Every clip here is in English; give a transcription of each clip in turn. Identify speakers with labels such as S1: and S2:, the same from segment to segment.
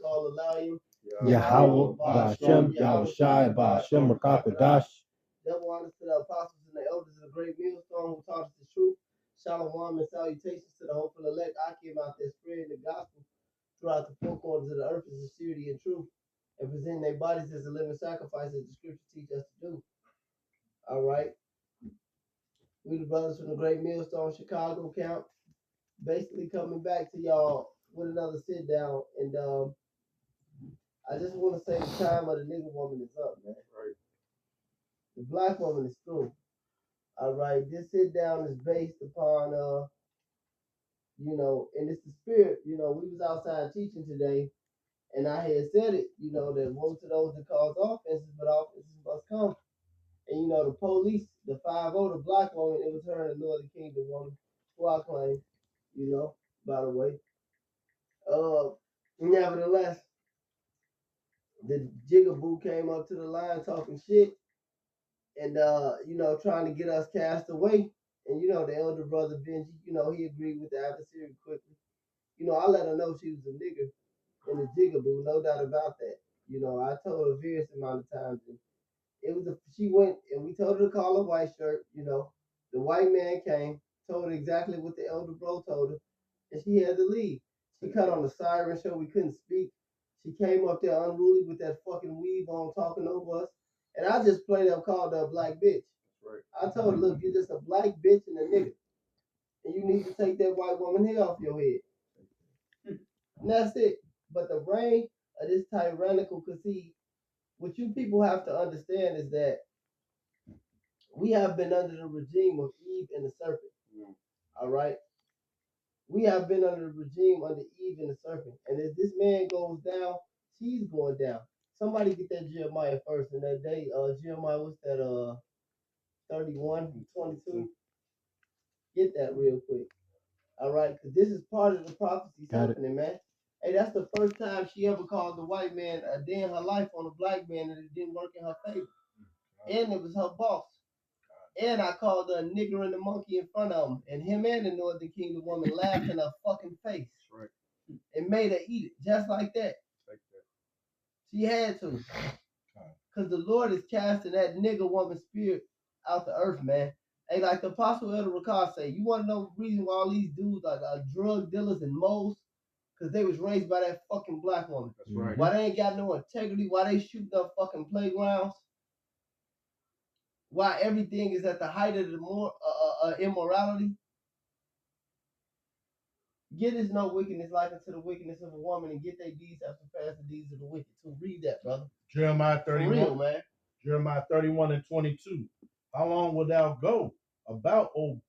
S1: call Alayim.
S2: Yahweh, Ba'ashem, Yahushai, Ba'ashem, Rakatadash.
S1: Double honors to the apostles and the elders of the great millstone who taught us the truth. Shalom and salutations to the hopeful elect. I came out there spreading the gospel throughout the four corners of the earth in sincerity and truth, and presenting their bodies as a living sacrifice as the scriptures teach us to do. All right. We the brothers from the great millstone Chicago camp, basically coming back to y'all with another sit down. And I just want to say the time of the nigga woman is up, man.
S3: Right.
S1: The black woman is through. All right. This sit down is based upon and it's the spirit. We was outside teaching today, and I had said it, that woe to those that cause offenses, but offenses must come. And the police, the 5-0, the black woman, it was her in the Northern Kingdom woman, who I claim, by the way. Nevertheless, the Jigga boo came up to the line talking shit and trying to get us cast away. And the elder brother Benji, he agreed with the adversary quickly. I let her know she was a nigger in the Jigga boo, no doubt about that. I told her various amount of times, and she went and we told her to call a white shirt. The white man came, told her exactly what the elder bro told her, and she had to leave. She cut on the siren show, we couldn't speak. She came up there unruly with that fucking weave on, talking over us, and I just played up, called her a black bitch.
S3: Right.
S1: I told her, look, you're just a black bitch and a nigga, and you need to take that white woman hair off your head. And that's it. But the reign of this tyrannical, because see, what you people have to understand is that we have been under the regime of Eve and the serpent. All right? We have been under the regime under Eve and the serpent. And as this man goes down, she's going down. Somebody get that Jeremiah first. And that day, Jeremiah, what's that, 31, 22? Get that real quick. All right? Because this is part of the prophecy happening, man. Hey, that's the first time she ever called the white man a day in her life on a black man, and it didn't work in her favor. And it was her boss. And I called her a nigger and a monkey in front of him. And him and the Northern Kingdom woman laughed in her fucking face.
S3: Right.
S1: And made her eat it just like that. She had to. Because the Lord is casting that nigger woman spirit out the earth, man. Hey, like the Apostle Elder Ricard say, you want to know the reason why all these dudes are drug dealers and moles? Because they was raised by that fucking black woman.
S3: That's right.
S1: Why they ain't got no integrity? Why they shooting up fucking playgrounds? Why everything is at the height of the more immorality? Get us no wickedness like unto the wickedness of a woman, and get their deeds after past the deeds of the wicked. So read that, brother.
S2: Jeremiah 31.
S1: For real, man.
S2: Jeremiah 31 and 22. How long wilt thou go about, O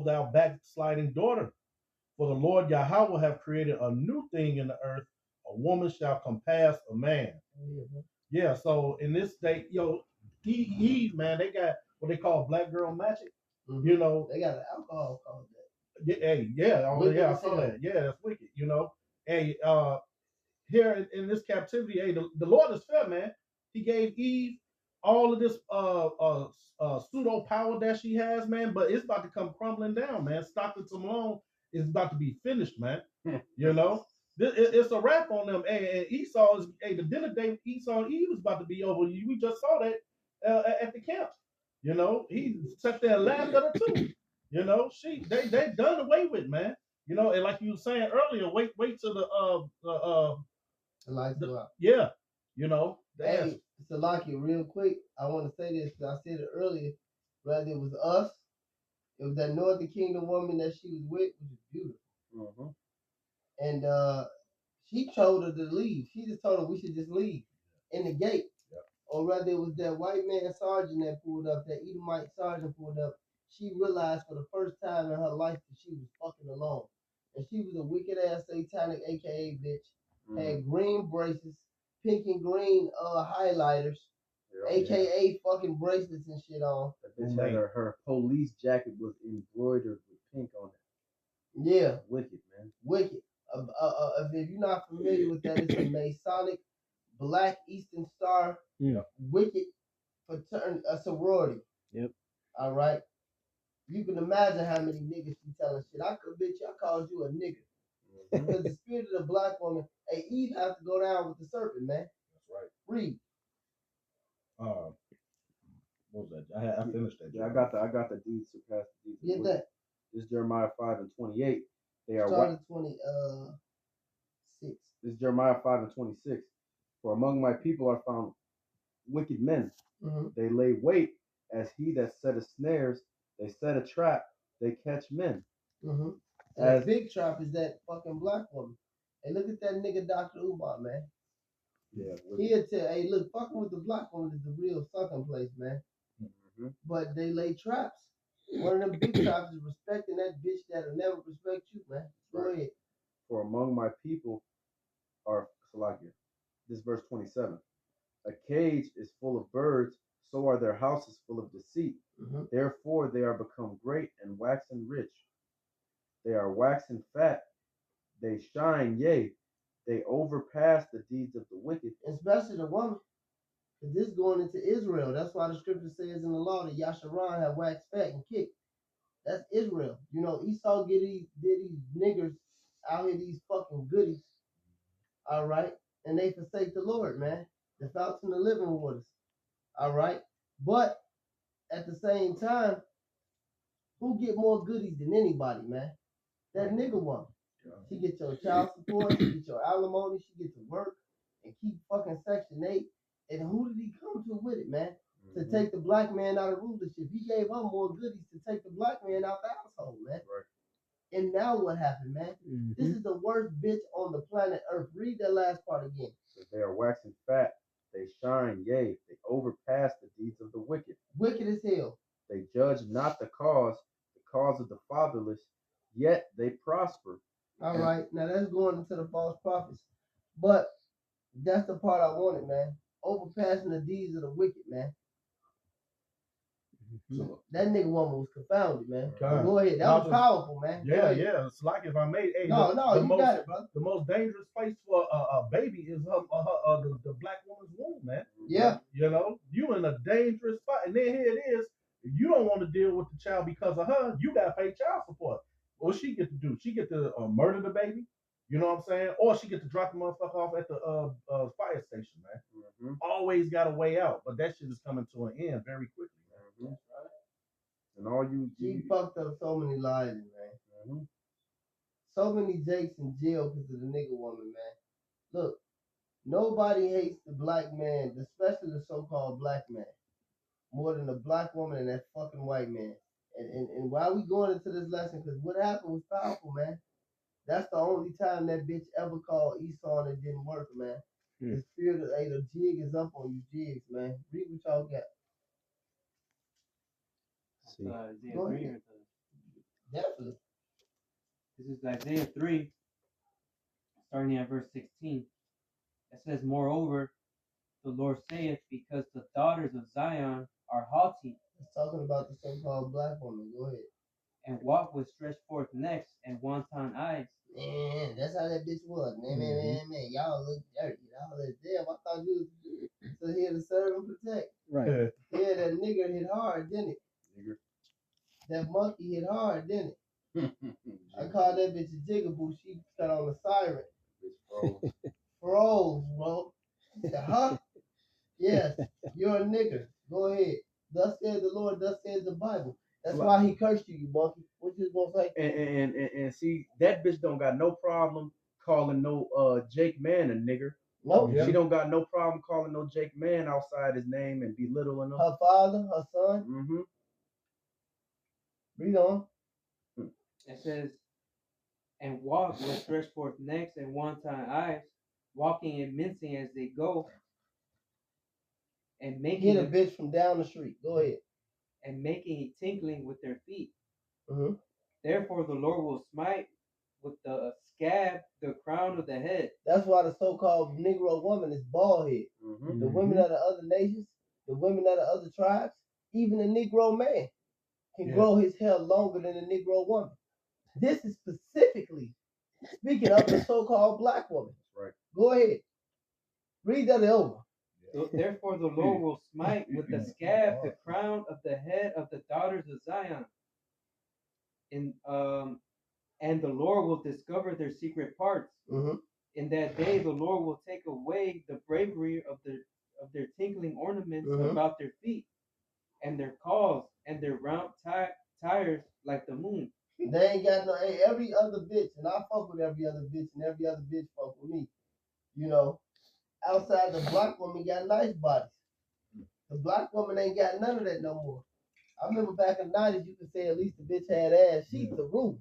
S2: thou backsliding daughter? For the Lord Yahweh have created a new thing in the earth. A woman shall compass a man. Yeah, so in this state, Eve, man, they got what they call black girl magic.
S1: Mm-hmm. They got an alcohol called that.
S2: Yeah, I saw that. Yeah, that's wicked, Hey, here in this captivity, hey, the Lord is fair, man. He gave Eve all of this pseudo power that she has, man, but it's about to come crumbling down, man. Stockton Malone is about to be finished, man. It's a wrap on them. And Esau is the dinner date. Esau and Eve is about to be over. We just saw that at the camp. He sat there and laughed at her too. They done away with, man. And like you were saying earlier, wait till the
S1: lights go out.
S2: Yeah,
S1: Hey, Salaki, real quick, I want to say this because I said it earlier. Rather it was us, it was that Northern Kingdom woman that she was with, which is beautiful. And she told her to leave. She just told her we should just leave in the gate. Or rather it was that white man sergeant that pulled up, that Edomite sergeant pulled up. She realized for the first time in her life that she was fucking alone. And she was a wicked ass satanic AKA bitch. Had green braces, pink and green highlighters, AKA fucking bracelets and shit on.
S3: That bitch had her police jacket was embroidered with pink on it.
S1: Yeah.
S3: Wicked, man.
S1: Wicked. If you're not familiar with that, it's a Masonic Black Eastern Star wicked fraternity, a sorority.
S2: Yep.
S1: All right. You can imagine how many niggas she telling shit. I called you a nigga. Because the spirit of the black woman, hey, Eve has to go down with the serpent, man.
S2: That's right.
S1: Read.
S2: What was that? I finished that.
S3: Yeah, I got the deeds surpass the deeds.
S1: Get that.
S3: This is Jeremiah 5:28. They are
S1: Start at 26.
S3: This is Jeremiah 5:26. For among my people are found wicked men.
S1: Mm-hmm.
S3: They lay wait as he that setteth snares. They set a trap. They catch men.
S1: Mm-hmm. And the big trap is that fucking black woman. Hey, look at that nigga Dr. Umar, man.
S3: Yeah.
S1: He'll tell, hey, look, fucking with the black woman is the real sucking place, man.
S3: Mm-hmm.
S1: But they lay traps. One of them big traps is respecting that bitch that'll never respect you, man. Go ahead.
S3: For among my people are Salakia. This verse 27. A cage is full of birds, so are their houses full of deceit.
S1: Mm-hmm.
S3: Therefore they are become great and waxen rich. They are waxen fat. They shine, yea, they overpass the deeds of the wicked.
S1: Especially the woman. Because this going into Israel. That's why the scripture says in the law that Yasharan have waxed fat and kicked. That's Israel. You know, Esau did these niggers out here, these fucking goodies. All right. And they forsake the Lord, man. The fountain of living waters. All right. But at the same time, who get more goodies than anybody, man? That nigga woman. She get your child support, she get your alimony, she get to work and keep fucking Section 8. And who did he come to with it, man? To take the black man out of rulership. He gave her more goodies to take the black man out the household, man. Right. And now what happened, man? Mm-hmm. This is the worst bitch on the planet Earth. Read that last part again.
S3: So they are waxing fat, they shine, yea, they overpass the deeds of the wicked.
S1: Wicked as hell.
S3: They judge not the cause of the fatherless, yet they prosper.
S1: All right, now that's going into the false prophets. But that's the part I wanted, man. Overpassing the deeds of the wicked, man. So that nigga woman was confounded, man. Go ahead. That was powerful, man.
S2: Yeah. It's like if I made
S1: you got it, bro.
S2: The most dangerous place for a baby is the black woman's womb, man.
S1: Yeah.
S2: You know, you in a dangerous spot, and then here it is. You don't want to deal with the child because of her. You gotta pay child support. What she get to do? She get to murder the baby. You know what I'm saying? Or she get to drop the motherfucker off at the fire station, man. Mm-hmm. Always got a way out, but that shit is coming to an end very quickly, man.
S3: Mm-hmm. And all
S1: she fucked up so many lives, man. Mm-hmm. So many Jakes in jail because of the nigga woman, man. Look, nobody hates the black man, especially the so-called black man, more than the black woman and that fucking white man. And why we going into this lesson? Because what happened was powerful, man. That's the only time that bitch ever called Esau and it didn't work, man. The spirit of the jig is up on you, jigs, man. Read what y'all got.
S4: Isaiah 3 or
S1: definitely.
S4: This is Isaiah 3, starting at verse 16. It says, Moreover, the Lord saith, because the daughters of Zion are haughty.
S1: It's talking about the so-called black woman. Go ahead.
S4: And walk with stretched forth necks and wanton eyes.
S1: Man, that's how that bitch was. Man. Y'all look dirty. Y'all look damn. I thought you was here to serve and protect.
S3: Right.
S1: Yeah, that nigger hit hard, didn't it? Nigger. That monkey hit hard, didn't it? I called that bitch a Jigga boo. She cut on the siren. Bitch froze, bro. She said, huh? Yes, you're a nigger. Go ahead. Thus says the Lord, thus says the Bible. That's why he cursed you, you monkey. What you gonna
S3: say? And see, that bitch don't got no problem calling no Jake man a nigger.
S1: Nope.
S3: She don't got no problem calling no Jake man outside his name and belittling him.
S1: Her father, her son.
S3: Mm-hmm.
S1: Read on.
S4: It says, and walk with stretched forth necks and wanton eyes, walking and mincing as they go, and making
S1: hit a bitch from down the street. Go ahead.
S4: And making it tinkling with their feet.
S1: Mm-hmm.
S4: Therefore the Lord will smite with the scab the crown of the head.
S1: That's why the so-called Negro woman is bald head. Mm-hmm. The women of the other nations, the women of the other tribes, even the Negro man can grow his hair longer than the Negro woman. This is specifically speaking of the so-called black woman.
S3: Right.
S1: Go ahead. Read that over.
S4: Therefore the Lord will smite with the scab the crown of the head of the daughters of Zion. And the Lord will discover their secret parts.
S1: Mm-hmm.
S4: In that day, the Lord will take away the bravery of their tinkling ornaments about their feet, and their calls, and their round tires like the moon.
S1: They ain't got no. Hey, every other bitch, and I fuck with every other bitch, and every other bitch fuck with me. You know, outside the black woman got nice bodies. The black woman ain't got none of that no more. I remember back in the 90s, you could say at least the bitch had ass. She through.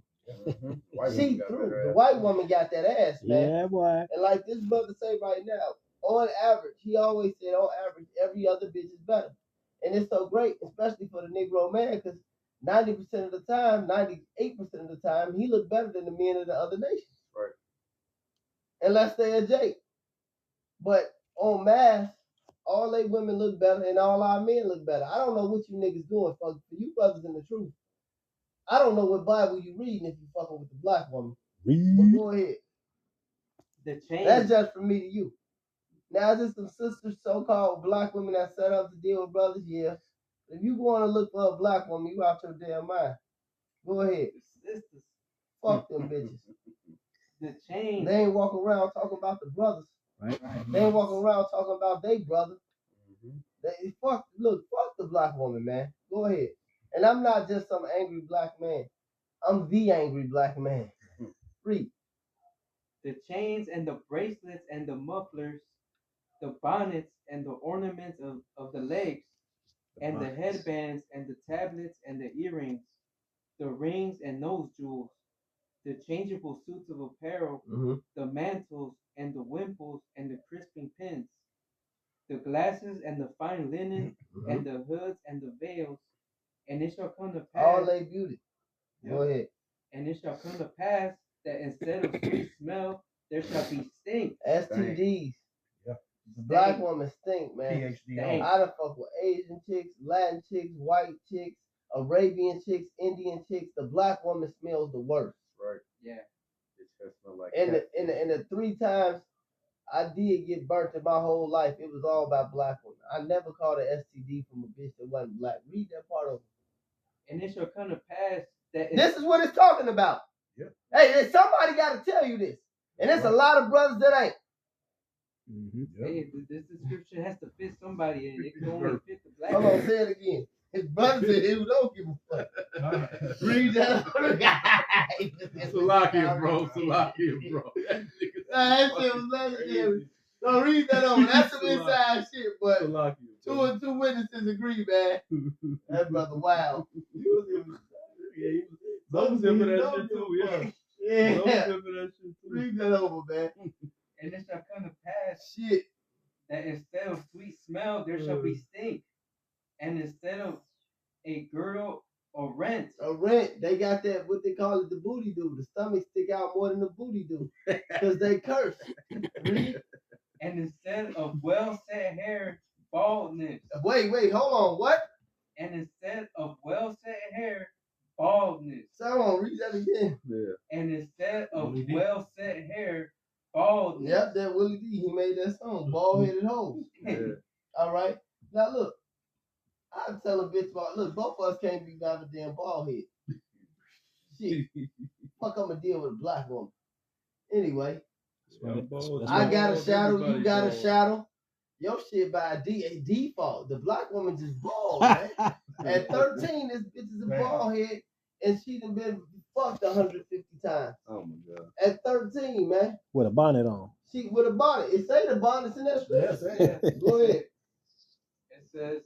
S1: She through. The white woman got that ass, man.
S5: Yeah, boy.
S1: And like this brother say right now, on average, he always said on average, every other bitch is better. And it's so great, especially for the Negro man, because 90% of the time, 98% of the time, he look better than the men of the other nations.
S3: Right.
S1: Unless they're a Jake. But on mass, all they women look better and all our men look better. I don't know what you niggas doing for you brothers in the truth. I don't know what Bible you reading if you fucking with the black woman. But go ahead.
S4: The change.
S1: That's just from me to you. Now, is this some sisters, so-called black women that set up to deal with brothers? Yeah. If you going to look for a black woman, you out your damn mind. Go ahead.
S4: Sisters.
S1: Fuck them bitches.
S4: The change.
S1: They ain't walking around talking about the brothers.
S5: Right.
S1: They ain't walking around talking about they brother.
S3: Mm-hmm.
S1: They fuck the black woman, man. Go ahead. And I'm not just some angry black man. I'm the angry black man. Read.
S4: The chains and the bracelets and the mufflers, the bonnets and the ornaments of the legs, and the headbands and the tablets and the earrings, the rings and nose jewels, the changeable suits of apparel, the mantles and the wimples and the crisping pins, the glasses and the fine linen, and the hoods and the veils. And it shall come to pass.
S1: All they beauty. Go ahead.
S4: And it shall come to pass that instead of sweet smell, there shall be stink.
S1: STDs.
S2: Yep.
S1: The black woman stink, man.
S2: PhD.
S1: I done fuck with Asian chicks, Latin chicks, white chicks, Arabian chicks, Indian chicks. The black woman smells the worst.
S3: Right.
S4: Yeah.
S3: It just smell like
S1: And the 3 times I did get burnt in my whole life, it was all about black women. I never caught an STD from a bitch that wasn't black. Read that part of it.
S4: And it shall come to pass that
S1: this is what it's talking about.
S2: Yep.
S1: Hey, somebody got to tell you this. And there's a lot of brothers that ain't.
S4: Hey, this description has to fit somebody, and it can only fit the black.
S1: Hold on, say it again. His brother said he don't give a fuck. Read that.
S3: Salakia, bro. Salakia, bro.
S1: That shit was legendary. Don't read that over. That's some inside shit, but
S3: Salakia,
S1: two witnesses agree, man. That brother, wow.
S3: Those for that shit too, yeah.
S1: Yeah.
S3: For that shit too.
S1: Read that over, man.
S4: And it shall come to pass
S1: Shit.
S4: that instead of sweet smell, there shall be stink. And instead of a girdle or rent.
S1: A rent. They got that, what they call it, the booty do. The stomach stick out more than the booty do. Because they curse. Read.
S4: And instead of well set hair, baldness.
S1: Wait, hold on. What?
S4: And instead of well set hair, baldness.
S1: Someone read that again.
S3: Yeah.
S4: And instead of well set hair, baldness.
S1: Yep, that Willie D. He made that song, Bald Headed Hoes.
S3: Yeah.
S1: All right. Now look, I tell a bitch about, look, both of us can't be down a damn bald head. Shit. Fuck, I'm gonna deal with a black woman. Anyway, I got a shadow, you got a shadow. Your shit by default. The black woman just bald, man. At 13, this bitch is a bald head, and she done been fucked 150 times.
S3: Oh my god.
S1: At 13, man.
S5: With a bonnet on.
S1: She with a bonnet. It say the bonnet's in that scripture.
S2: Yes,
S1: Go ahead.
S4: It says,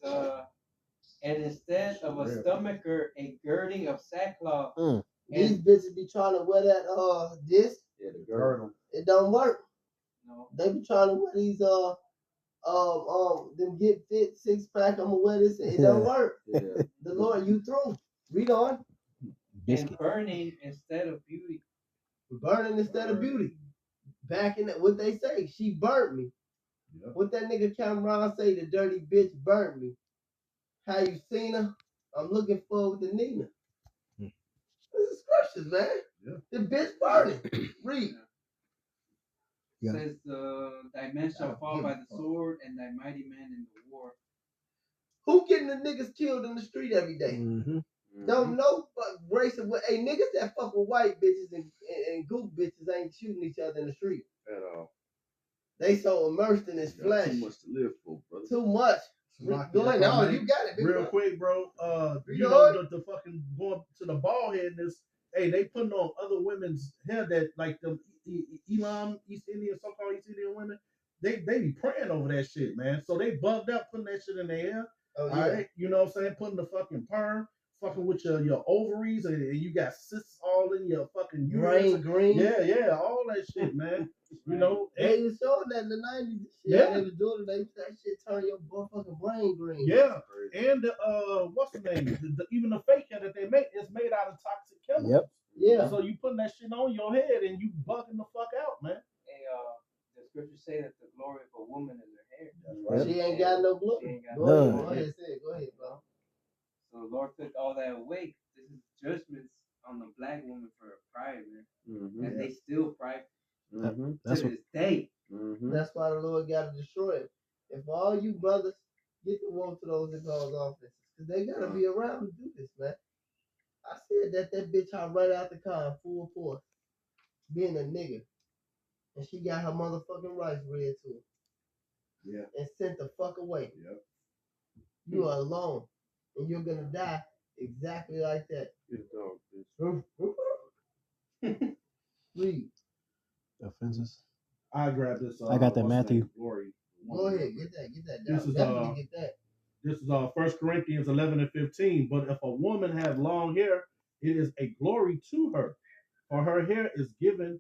S4: and instead of a stomacher, a girding of sackcloth.
S1: These bitches be trying to wear that this.
S3: Yeah, the girdle.
S1: It don't work.
S4: No.
S1: They be trying to wear these them get fit 6-pack. I'm gonna wear this. It don't work.
S3: Yeah.
S1: The Lord, you through. Read on.
S4: And burning instead of beauty.
S1: Burning instead of beauty. Back in what they say, she burnt me.
S2: Yep.
S1: What that nigga Cameron say, the dirty bitch burnt me. How you seen her? I'm looking forward to Nina. This is scriptures, man.
S2: Yeah.
S1: The bitch burning. Read.
S5: Yeah.
S4: Says, thy men shall fall by the sword, and thy mighty men in the war.
S1: Who getting the niggas killed in the street every day? Don't know race of what. Hey, niggas that fuck with white bitches and goop bitches ain't shooting each other in the street
S3: At all.
S1: They so immersed in his flesh.
S3: Too much to live for, brother.
S1: Too much. Go ahead. No, you got it, big
S2: real
S1: bro.
S2: quick, bro. You know the fucking going to the bald headness. Hey, they putting on other women's hair that like the Elam East Indian, so-called East Indian women. They be praying over that shit, man. So they bugged up putting that shit in their hair.
S1: Oh yeah.
S2: All right, you know what I'm saying? Putting the fucking perm, fucking with your ovaries, and you got cysts all in your fucking uterus.
S1: Green.
S2: Yeah, all that shit, man. You know,
S1: they was showing that in the 90s.
S2: Yeah.
S1: They was doing it. That shit turn your motherfucking brain green.
S2: Yeah. And what's the name? Even the fake hair that they make is made out of toxic chemicals.
S5: Yep.
S1: Yeah.
S2: So you putting that shit on your head and you bugging the fuck out, man.
S4: Hey, the scriptures say that the glory of a woman is her hair.
S2: That's
S5: right.
S1: She ain't got no glory.
S4: She ain't got
S5: None.
S1: Go ahead, say it. Go ahead, bro.
S4: So the Lord took all that away. This is judgments on the black woman for her pride, man. And they still pride
S5: That's
S4: to
S5: what.
S4: this day.
S1: That's why the Lord got to destroy it. If all you brothers get to walk to those that cause offices, because they got to be around to do this, man. I said that bitch hot right out the car, full force, being a nigga. And she got her motherfucking rights read to her.
S2: Yeah.
S1: And sent the fuck away.
S2: Yep.
S1: You are alone. And you're going to die exactly like that.
S3: Good dog, bitch.
S1: Read.
S5: Offenses.
S2: I grabbed this.
S5: I got that
S2: what's the
S5: Matthew.
S2: name? Glory.
S1: Go ahead, get that.
S2: This is,
S1: Definitely get that.
S2: This is 1 Corinthians 11:15. But if a woman have long hair, it is a glory to her, for her hair is given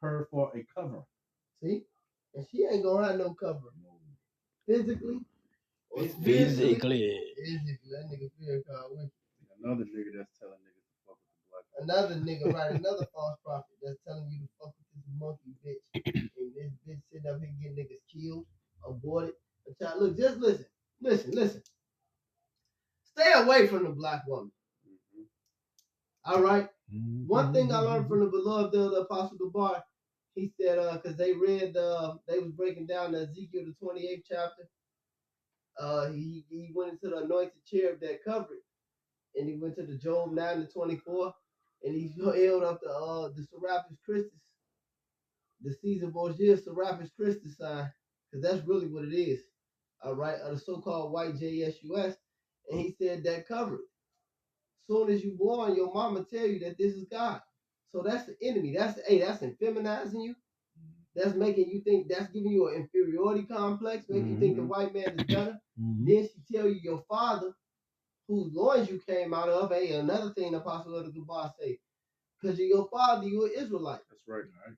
S2: her for a cover.
S1: See? And she ain't gonna have no cover. Physically or
S5: Physically.
S1: Physically, that nigga fear called with
S3: Another nigga that's telling niggas to fuck with the black.
S1: another nigga, right? Another false prophet that's telling you to fuck with this monkey bitch. And this bitch sitting up here getting niggas killed, aborted. But y'all, look, just listen. Stay away from the black woman. All right? One thing I learned from the beloved the Apostle Gabar, he said, because they read, they was breaking down the Ezekiel, the 28th chapter. He went into the anointed cherub that covered, and he went to the Job 9 to 24, and he held up the Serapis Christus, the Caesar Borgia Serapis Christus sign, because that's really what it is. All right, the so-called white JSUS, and he said that covered. Soon as you born, your mama tell you that this is God. So that's the enemy. That's infeminizing you. That's making you think, that's giving you an inferiority complex, making you think the white man is better. Then she tell you your father, whose loins you came out of, hey, another thing the Apostle of the Gabar say, because you're your father, you're an Israelite.
S3: That's right, man.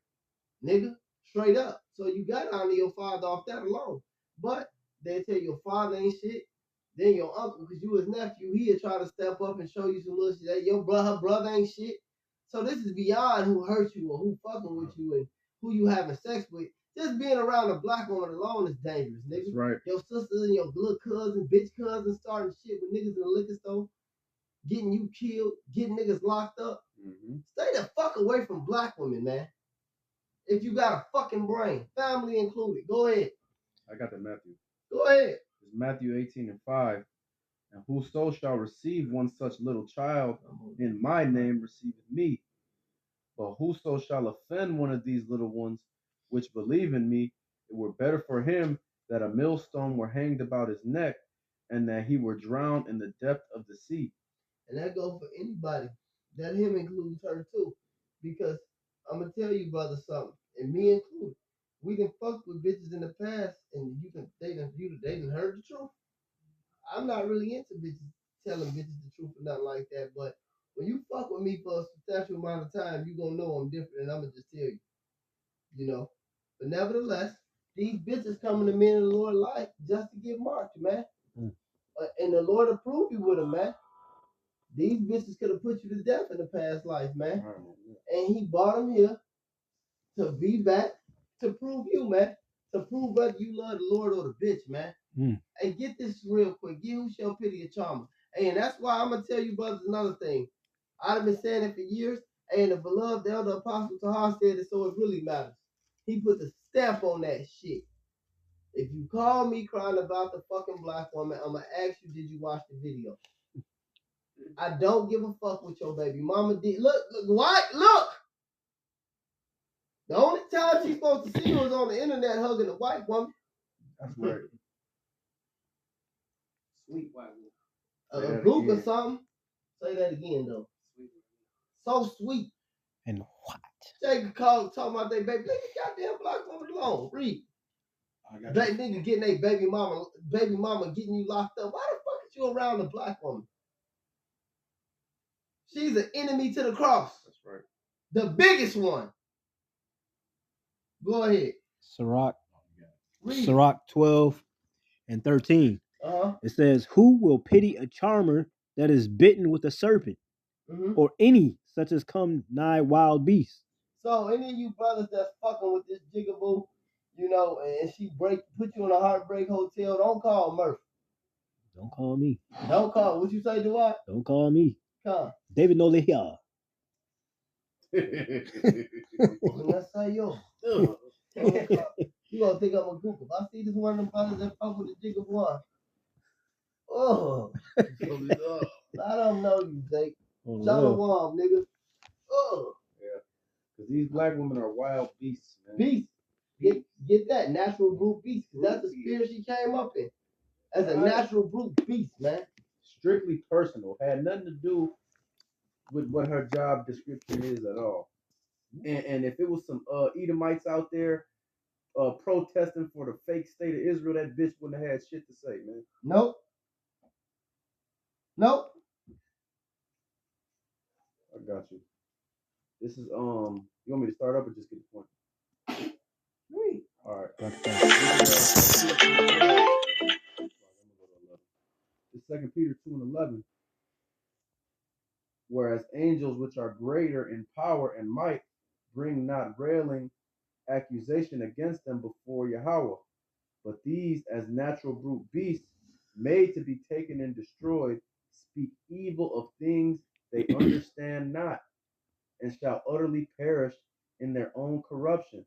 S1: Nigga, straight up. So you got to honor your father off that alone. But they tell your father ain't shit. Then your uncle, because you his nephew, he'll try to step up and show you some little shit. That your brother ain't shit. So this is beyond who hurt you or who fucking with you and who you having sex with. Just being around a black woman alone is dangerous, nigga.
S3: That's right.
S1: Your sisters and your little cousin, bitch cousins starting shit with niggas in the liquor store, getting you killed, getting niggas locked up. Stay the fuck away from black women, man. If you got a fucking brain, family included, go ahead.
S3: I got the Matthew.
S1: Go ahead.
S3: It's Matthew 18:5. And whoso shall receive one such little child in my name receiveth me. But whoso shall offend one of these little ones which believe in me, it were better for him that a millstone were hanged about his neck, and that he were drowned in the depth of the sea.
S1: And that goes for anybody. That him includes her too. Because I'm gonna tell you, brother, something, and me included. We done fucked with bitches in the past, and they done heard the truth. I'm not really into bitches telling bitches the truth or nothing like that, but when you fuck with me for a substantial amount of time, you gonna know I'm different, and I'm gonna just tell you, you know. But nevertheless, these bitches coming to me in the Lord life just to get marked, man. And the Lord approved you with them, man. These bitches could have put you to death in the past life, man. And he brought them here to be back to prove you, man. To prove whether you love the Lord or the bitch, man. Hey, get this real quick. Get who shall pity a charmer. Hey, and that's why I'm going to tell you, brothers, another thing. I've been saying it for years. Hey, and the beloved elder Apostle Tahar said it, so it really matters. He put the stamp on that shit. If you call me crying about the fucking black woman, I'm going to ask you, did you watch the video? I don't give a fuck what your baby mama did. Look, what? Look. The only time she's supposed to see you is on the internet hugging a white woman.
S3: That's right.
S4: Sweet white woman.
S1: A group or something. Say that again, though.
S4: Sweet.
S1: So sweet.
S5: And what?
S1: Jigga called talking about their baby. Leave the goddamn black woman alone. Read. Black nigga getting their baby mama getting you locked up. Why the fuck is you around a black woman? She's an enemy to the cross.
S3: That's right.
S1: The biggest one. Go ahead.
S5: Sirach
S1: Read.
S5: 12 and 13. It says, "Who will pity a charmer that is bitten with a serpent, or any such as come nigh wild beasts?"
S1: So any of you brothers that's fucking with this jigaboo, you know, and she put you in a heartbreak hotel, don't call Murphy.
S5: Don't call me.
S1: Don't call. What you say, Dwight?
S5: Don't call me.
S1: Come.
S5: David no here.
S1: Let's say yo. You gonna think I'm a gook. If I see this one of them brothers that fuck with the jigaboo, oh, I don't know you, Jake. W0m4n, nigga. Oh.
S3: Yeah. Because these black women are wild beasts, man.
S1: Beast. Get that natural brute beast. Because that's the spirit she came up in. As a natural brute beast, man.
S3: Strictly personal. Had nothing to do with what her job description is at all. And if it was some Edomites out there protesting for the fake state of Israel, that bitch wouldn't have had shit to say, man.
S1: Nope.
S3: I got you. This is you want me to start up or just get the point? All right. This is 2 Peter 2 and 11. Whereas angels which are greater in power and might bring not railing accusation against them before Yahweh, but these as natural brute beasts made to be taken and destroyed speak evil of things they understand not, and shall utterly perish in their own corruption.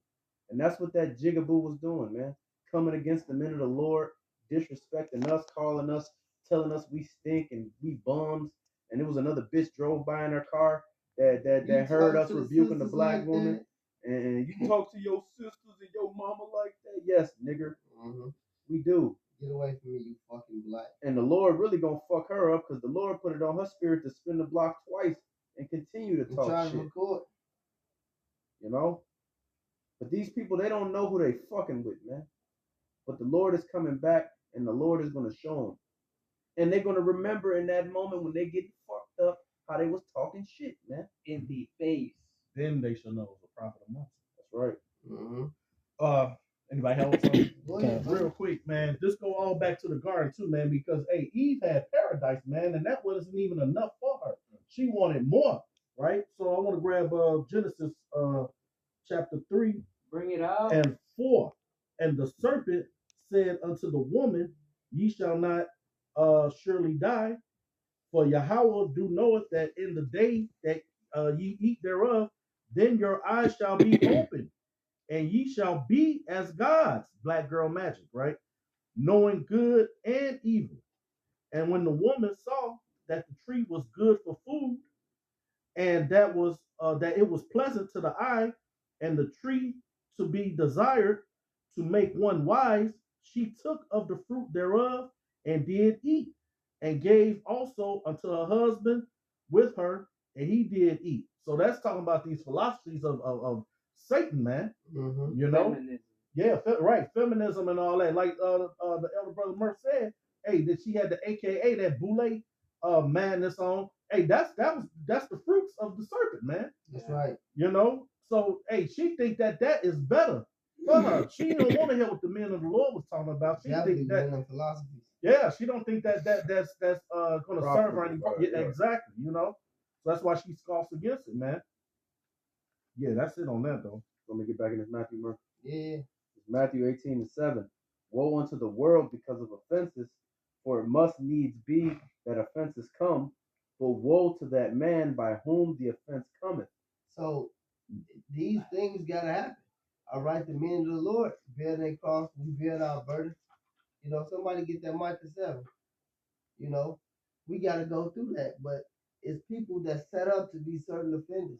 S3: And that's what that jigaboo was doing, man. Coming against the men of the Lord, disrespecting us, calling us, telling us we stink and we bums. And it was another bitch drove by in her car that heard us rebuking the black woman. And you talk to your sisters and your mama like that? Yes, nigger. We do.
S1: Get away from me, you fucking black.
S3: And the Lord really gonna fuck her up because the Lord put it on her spirit to spin the block twice and continue to talk shit.
S1: Record.
S3: You know? But these people, they don't know who they fucking with, man. But the Lord is coming back and the Lord is gonna show them. And they're gonna remember in that moment when they get fucked up how they was talking shit, man.
S4: In the face.
S2: Then they shall know it was a prophet amongst them.
S3: That's right.
S2: Anybody else? Real quick, man. Just go all back to the garden too, man, because hey, Eve had paradise, man, and that wasn't even enough for her. She wanted more, right? So I want to grab Genesis chapter 3.
S4: Bring it out.
S2: And 4. And the serpent said unto the woman, ye shall not surely die, for Yahweh do knoweth that in the day that ye eat thereof, then your eyes shall be opened, and ye shall be as gods. Black girl magic, right? Knowing good and evil. And when the woman saw that the tree was good for food, and that it was pleasant to the eye, and the tree to be desired to make one wise, she took of the fruit thereof and did eat, and gave also unto her husband with her, and he did eat. So that's talking about these philosophies of Satan, man. You know, feminism. Yeah, right, feminism and all that. Like the elder brother Murph said, hey, that she had the AKA that boule madness on. Hey, that's the fruits of the serpent, man.
S1: That's right.
S2: You know, so hey, she think that is better for her. She don't want to hear what the men of the Lord was talking about. She think that
S1: philosophies.
S2: Yeah, she don't think that's gonna serve her any. Yeah, exactly. You know, so that's why she scoffs against it, man. Yeah, that's it on that though.
S3: Let me get back in this Matthew, Murph.
S1: Yeah.
S3: It's Matthew 18:7. Woe unto the world because of offenses, for it must needs be that offenses come, but woe to that man by whom the offense cometh.
S1: So these things gotta happen. All right, the men of the Lord bear their cross, we bear our burden. You know, somebody get that Micah 7. You know, We gotta go through that. But it's people that set up to be certain offenders.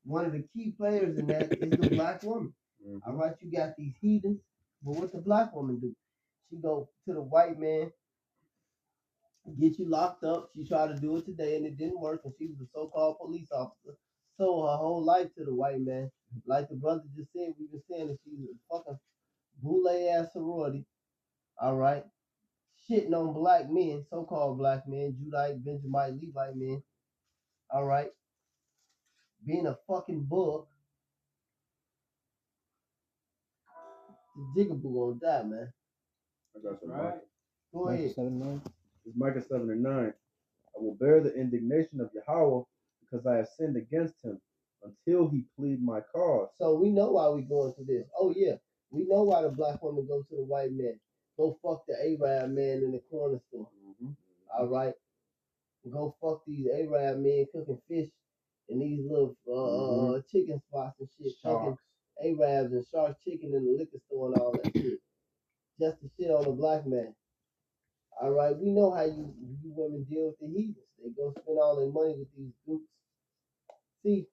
S1: One of the key players in that is the black woman. All right, you got these heathens, but what the black woman do? She go to the white man, get you locked up. She tried to do it today and it didn't work, and she was a so-called police officer. Sold her whole life to the white man. Like the brother just said, we've been saying that she's a fucking boule ass sorority. All right, shitting on black men, so-called black men, Judite, Benjamite, Levite men. All right, being a fucking book. The Jigga gonna die, man.
S3: I got some.
S4: Right.
S1: Go ahead.
S5: 7:9.
S3: It's Micah 7 and 9. I will bear the indignation of Yahweh because I have sinned against him until he plead my cause.
S1: So we know why we going through this. Oh yeah, we know why the black woman go to the white man. Go fuck the Arab man in the corner store. All right, go fuck these Arab men cooking fish in these little chicken spots and shit. Fucking Arabs and shark chicken in the liquor store and all that shit. Just to shit on the black man. All right, we know how you women deal with the heathens. They go spend all their money with these groups. See,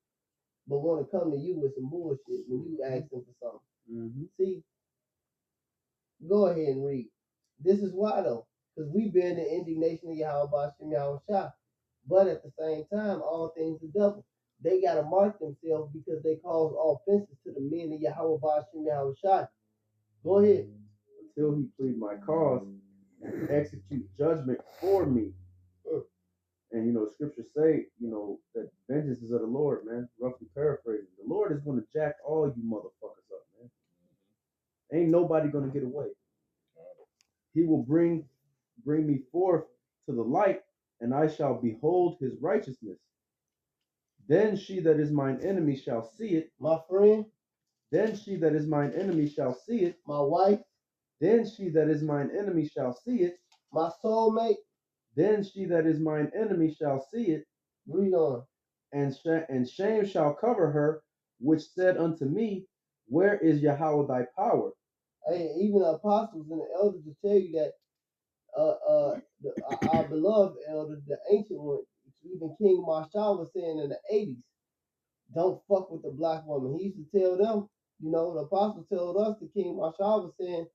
S1: but want to come to you with some bullshit when you ask them for something. See, go ahead and read. This is why though, because we bear the indignation of Yahweh Bashem Yahweh Shah. But at the same time, all things are double. They gotta mark themselves because they cause offenses to the men of Yahweh Bashem Yahweh Shah. Go ahead.
S3: Until he plead my cause and execute judgment for me. And scriptures say, that vengeance is of the Lord, man. Roughly paraphrasing. The Lord is gonna jack all you motherfuckers up, man. Ain't nobody gonna get away. He will bring me forth to the light, and I shall behold his righteousness. Then she that is mine enemy shall see it.
S1: My friend.
S3: Then she that is mine enemy shall see it.
S1: My wife.
S3: Then she that is mine enemy shall see it.
S1: My soulmate.
S3: Then she that is mine enemy shall see it.
S1: Read on.
S3: And shame shall cover her, which said unto me, where is Yahweh thy power?
S1: Hey, even the apostles and the elders will tell you that our beloved elder, the ancient one, even King Marshall was saying in the 80s, don't fuck with the black woman. He used to tell them, the apostle told us, the King Marshall was saying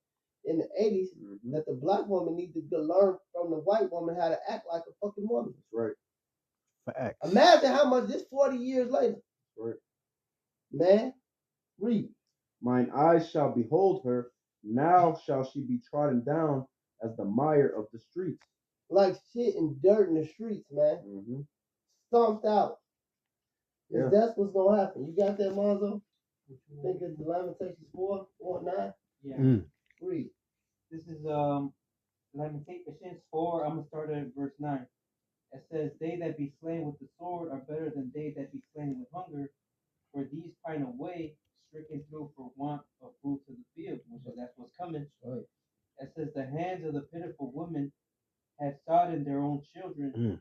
S1: in the 80s that the black woman needs to learn from the white woman how to act like a fucking woman.
S3: That's right.
S5: Facts.
S1: Imagine how much this 40 years later.
S3: Right.
S1: Man, read.
S3: Mine eyes shall behold her. Now shall she be trodden down as the mire of the streets.
S1: Like shit and dirt in the streets, man. Stomped out.
S3: Yeah.
S1: That's what's going to happen. You got that, Monzo? Think it's Lamentations 4, 9?
S4: Yeah.
S1: Read.
S4: This is Lamentations 4. I'm gonna start at verse 9. It says, "They that be slain with the sword are better than they that be slain with hunger, for these pine away, stricken through for want of fruits of the field," which is that's what's coming.
S1: Right.
S4: It says, "The hands of the pitiful women have sodden their own children;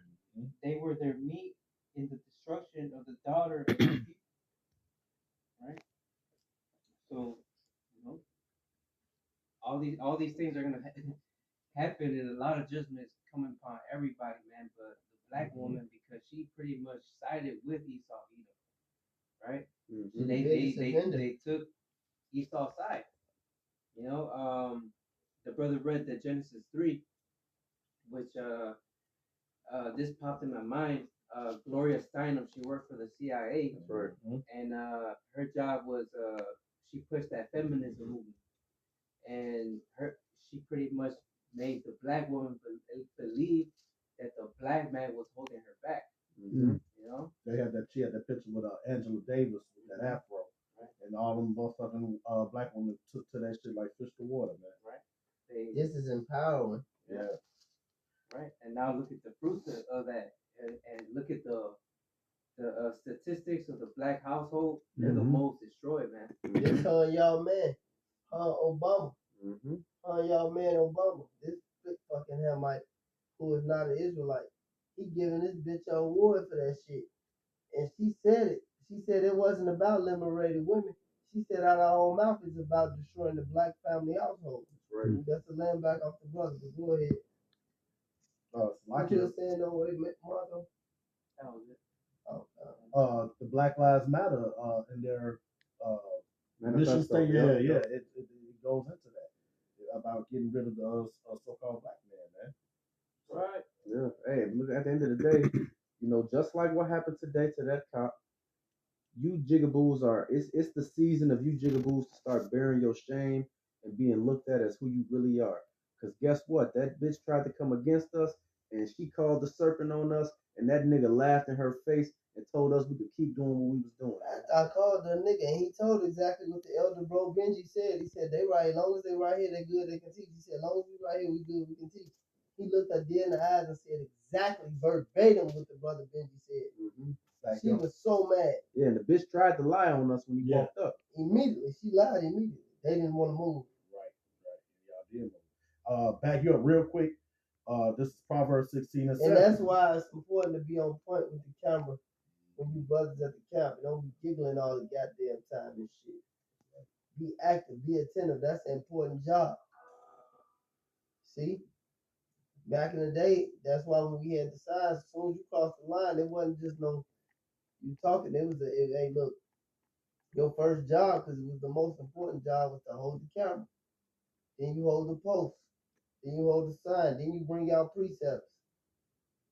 S4: they were their meat in the destruction of the daughter of the people." Right. So, all these things are gonna happen, and a lot of judgment is coming upon everybody, man. But the black woman, because she pretty much sided with Esau, right? So they took Esau's side. The brother read the Genesis 3, which this popped in my mind. Gloria Steinem, she worked for the CIA.
S3: That's right.
S4: And her job was she pushed that feminism movement, and she pretty much made the black woman believe that the black man was holding her back.
S2: She had that picture with Angela Davis with that afro, right? And all them motherfucking black women took to that shit like fish to water, man.
S4: Right.
S1: This is empowering.
S2: Yeah.
S4: Right. And now look at the fruits of that, and look at the statistics of the black household. They're the most destroyed, man.
S1: This y'all man, Obama. Y'all man Obama. This fucking Hamite who is not an Israelite. He giving this bitch an award for that shit. And she said it. She said it wasn't about liberating women. She said out of her own mouth it's about destroying the black family household.
S3: Right.
S1: That's the land back off the brother. But go ahead. What you were saying though, wait, Marco?
S4: That was it.
S2: The Black Lives Matter in their mission statement. It goes into that about getting rid of the so-called black man.
S4: Right.
S3: Yeah. Hey, look, at the end of the day, just like what happened today to that cop, you jigaboos it's the season of you jigaboos to start bearing your shame and being looked at as who you really are. Because guess what? That bitch tried to come against us and she called the serpent on us, and that nigga laughed in her face and told us we could keep doing what we was doing.
S1: I called the nigga and he told exactly what the elder bro Benji said. He said they right, as long as they right here, they good, they can teach. He said, as long as we right here, we good, we can teach. He looked her dead in the eyes and said exactly verbatim what the brother Benji said.
S3: Mm-hmm.
S1: Like, she was so mad.
S3: Yeah, and the bitch tried to lie on us when he walked up.
S1: Immediately, she lied immediately. They didn't want to move.
S2: Right. Y'all did move. Back you up real quick. This is Proverbs 16 and 7.
S1: And that's why it's important to be on point with the camera when you brothers at the camp. And don't be giggling all the goddamn time and shit. Be active, be attentive. That's an important job. See? Back in the day, that's why when we had the signs, as soon as you crossed the line, it wasn't just no you talking. It was hey, look, your first job, because it was the most important job, was to hold the camera. Then you hold the post. Then you hold the sign. Then you bring out precepts.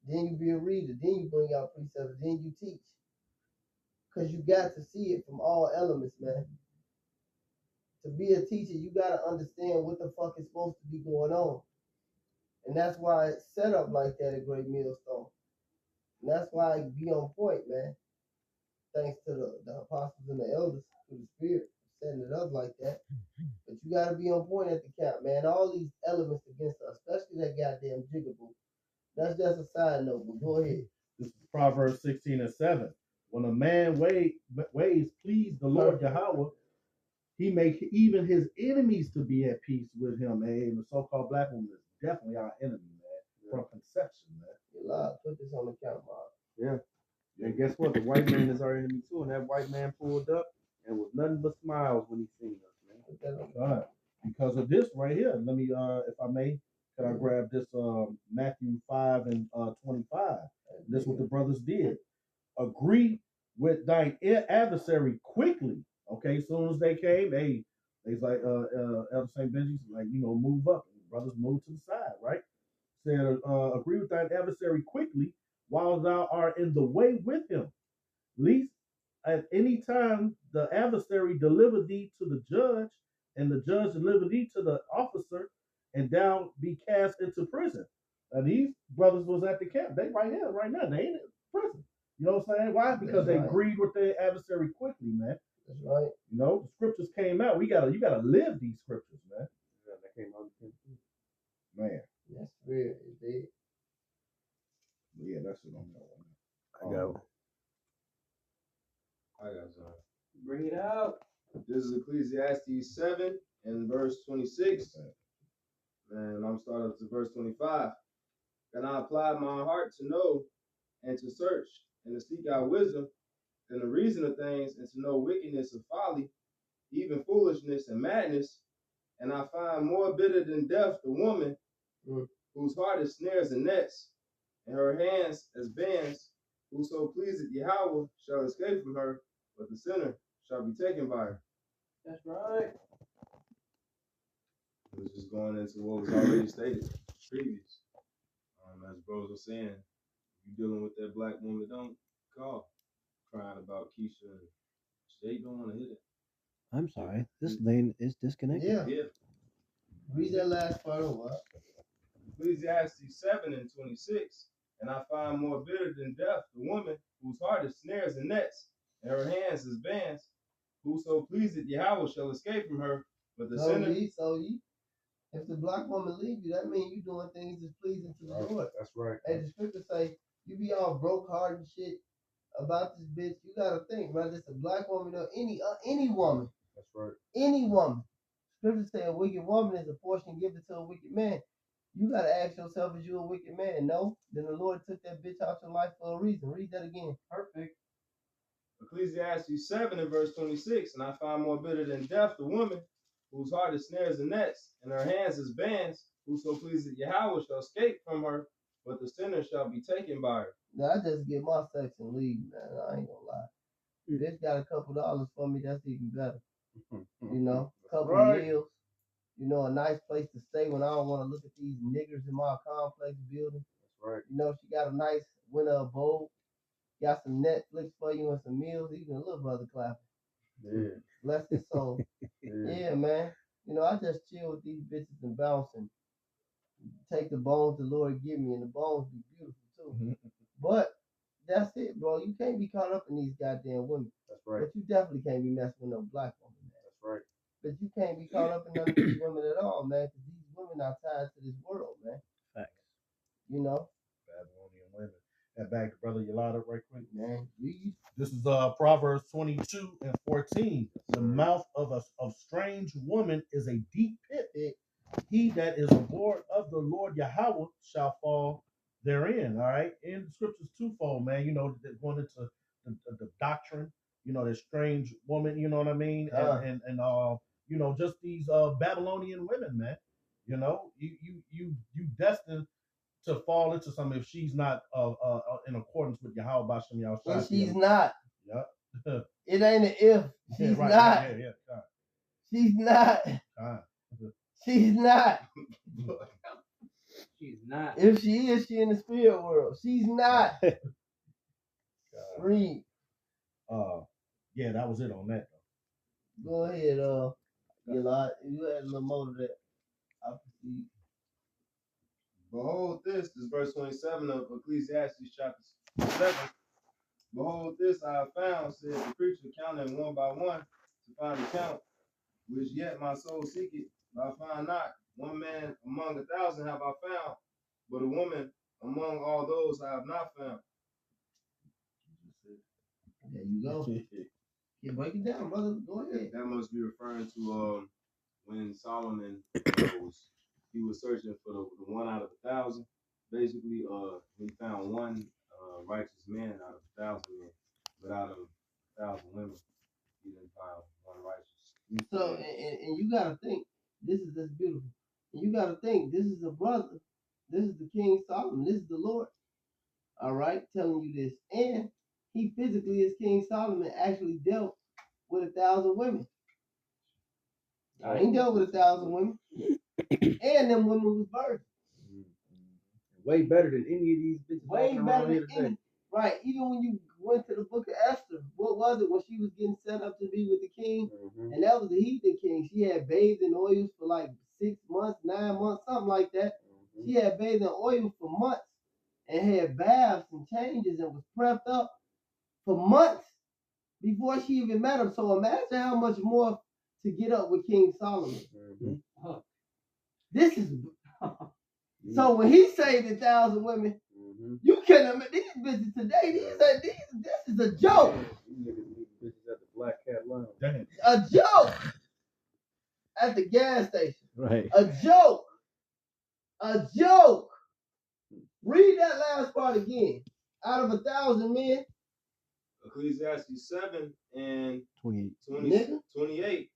S1: Then you be a reader. Then you bring out precepts. Then you teach. Because you got to see it from all elements, man. To be a teacher, you got to understand what the fuck is supposed to be going on. And that's why it's set up like that at Great Millstone. And that's why I be on point, man. Thanks to the apostles and the elders through the Spirit setting it up like that. But you got to be on point at the camp, man. All these elements against us, especially that goddamn Jigga. That's just a side note, but go ahead.
S2: This is Proverbs 16 and 7. When a man ways please the Lord Yahweh, he make even his enemies to be at peace with him. And the so-called black woman is definitely our enemy, man, from conception, man.
S1: You lie. Put this on the count, Mark.
S3: Yeah. And guess what? The white man is our enemy too. And that white man pulled up and was nothing but smiles when he seen us, man.
S2: God. Because of this right here. Let me, if I may, can I grab this Matthew 5 and 25? This is what the brothers did. Agree with thine adversary quickly. Okay, as soon as they came, they's like Elder St. Benji's like, move up. And brothers move to the side, right? Said, agree with thine adversary quickly while thou art in the way with him. Least at any time the adversary deliver thee to the judge, and the judge deliver thee to the officer, and thou be cast into prison. Now these brothers was at the camp. They right here, right now. They ain't in prison. You know what I'm saying? Why? Because they agreed with their adversary quickly, man.
S1: That's right.
S2: The scriptures came out. You gotta live these scriptures, man.
S3: Yeah, that came out.
S2: Man.
S1: That's real. It did.
S2: Yeah, that's it on that one.
S5: I got
S6: I got some.
S4: Bring it out.
S6: This is Ecclesiastes 7 and verse 26. And I'm starting to verse 25. And I applied my heart to know and to search and to seek out wisdom and the reason of things and to know wickedness of folly, even foolishness and madness. And I find more bitter than death the woman whose heart is snares and nets, and her hands as bands. Whoso pleaseth Yahweh shall escape from her, but the sinner shall be taken by her.
S4: That's right.
S6: It was just going into what was already stated previous. As bros were saying, if you're dealing with that black woman, don't call crying about Keisha. They don't want to hear it.
S5: I'm sorry. This lane is disconnected.
S1: Yeah. Read that last part over.
S6: Ecclesiastes 7 and 26. And I find more bitter than death the woman whose heart is snares and nets, and her hands is bands. Whoso pleaseth Yahweh shall escape from her, but the sinner.
S1: If the black woman leave you, that means you doing things that's pleasing to the Lord.
S3: That's right.
S1: Hey, the scripture say you be all broke hearted and shit about this bitch. You gotta think, whether it's a black woman or any woman.
S3: That's right.
S1: Any woman. Scripture say a wicked woman is a portion given to a wicked man. You gotta ask yourself, is you a wicked man? No. Then the Lord took that bitch out your life for a reason. Read that again.
S4: Perfect.
S6: Ecclesiastes 7 and verse 26. And I find more bitter than death the woman whose heart is snares and nets, and her hands is bands. Whoso pleaseth Yahweh shall escape from her, but the sinner shall be taken by her.
S1: Now, I just get my sex and leave, man. I ain't gonna lie. Bitch got a couple dollars for me, that's even better. You know, couple meals, you know, a nice place to stay when I don't want to look at these niggers in my complex building.
S3: That's right.
S1: You know, she got a nice winter abode, got some Netflix for you and some meals, even a little brother clapping.
S3: Yeah.
S1: Bless his soul. Yeah, man. You know, I just chill with these bitches and bounce and take the bones the Lord give me, and the bones be beautiful too. But that's it, bro. You can't be caught up in these goddamn women.
S3: That's right.
S1: But you definitely can't be messing with no black woman, man.
S3: That's right.
S1: But you can't be caught up in none of these women at all, man, because these women are tied to this world, man.
S5: Facts.
S1: You know?
S2: Babylonian women. That back to Brother Yolanda right quick.
S1: Man, read.
S2: This is Proverbs 22:14. The mouth of strange woman is a deep pit. He that is aboard of the Lord Yahweh shall fall therein. All right. In the scriptures twofold, man. You know, going into the doctrine, you know, the strange woman, you know what I mean? And you know, just these Babylonian women, man. You know, you destined to fall into something if she's not in accordance with Yahweh Bashem Yahweh.
S1: And she's not.
S2: Yep.
S1: It ain't an if. She's
S2: right,
S1: not.
S2: Yeah.
S1: She's not. She's not.
S4: She's not.
S1: If she is, she in the spirit world. She's not. Read.
S2: Yeah, that was it on that.
S1: Go ahead, Yolanda. You had a little more to that. I proceed.
S6: Behold, this is verse 27 of Ecclesiastes chapter 7. Behold, this I have found, said the preacher, counting one by one to find the count, which yet my soul seeketh, but I find not. One man among 1,000 have I found, but a woman among all those I have not found.
S1: There you go. Yeah, break it down, brother. Go ahead.
S6: That must be referring to when Solomon he was searching for the one out of 1,000. Basically, he found one righteous man out of 1,000 men, but out of 1,000 women, he didn't find one righteous.
S1: So, and you gotta think, this is just beautiful. And you gotta think, this is a brother. This is the King Solomon. This is the Lord. All right, telling you this. And he physically, as King Solomon, actually dealt with 1,000 women. He dealt with 1,000 women. And them women was virgins.
S3: Way better than any of these bitches.
S1: Way better than any. Right. Even when you went to the book of Esther, what was it when she was getting set up to be with the king? And that was the heathen king. She had bathed in oils for like 6 months, 9 months, something like that. She had bathed in oil for months and had baths and changes and was prepped up for months before she even met him. So imagine how much more to get up with King Solomon. This is so when he saved 1,000 women, you can't imagine these bitches today. This is a joke.
S3: These bitches at the Black Cat Lounge.
S1: A joke at the gas station.
S5: Right.
S1: A joke. A joke. Read that last part again. Out of 1,000 men.
S6: Ecclesiastes 7 and
S5: 28.
S6: 28,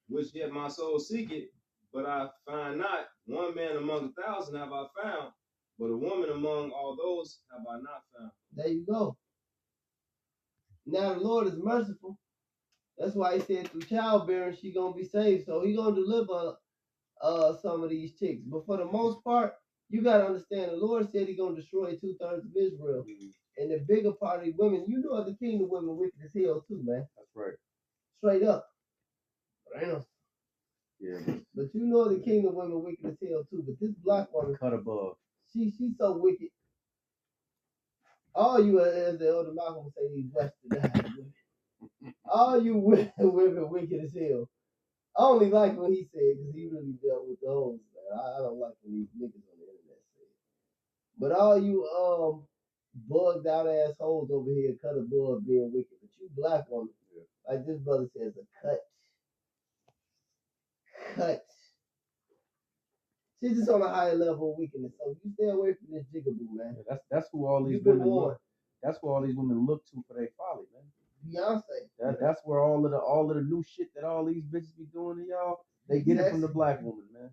S6: which yet my soul seeketh, but I find not. One man among 1,000 have I found, but a woman among all those have I not found.
S1: There you go. Now the Lord is merciful. That's why he said through childbearing she gonna be saved. So he gonna deliver some of these chicks. But for the most part, you gotta understand the Lord said he gonna destroy 2/3 of Israel. And the bigger part of the women, you know the kingdom women wicked as hell too, man.
S3: That's right.
S1: Straight up. But I know.
S3: Yeah.
S1: But you know the kingdom women wicked as hell too. But this black woman,
S3: Cut above.
S1: she's so wicked. All you, as the elder Malcolm would say, these westernized women. All you women wicked as hell. I only like what he said because he really dealt with the hoes, man. I don't like when these niggas on the internet say it. But all you bugged out assholes over here cut above being wicked. But you black woman, like this brother says, a cut. She's just on a higher level of wickedness. So you stay away from this jigaboo, man.
S3: Yeah, that's who all these
S1: You've been
S3: women
S1: warned.
S3: look. That's who all these women look to for their folly, man.
S1: Beyonce.
S3: That's where all of the new shit that all these bitches be doing to y'all, they get it from the black woman, man.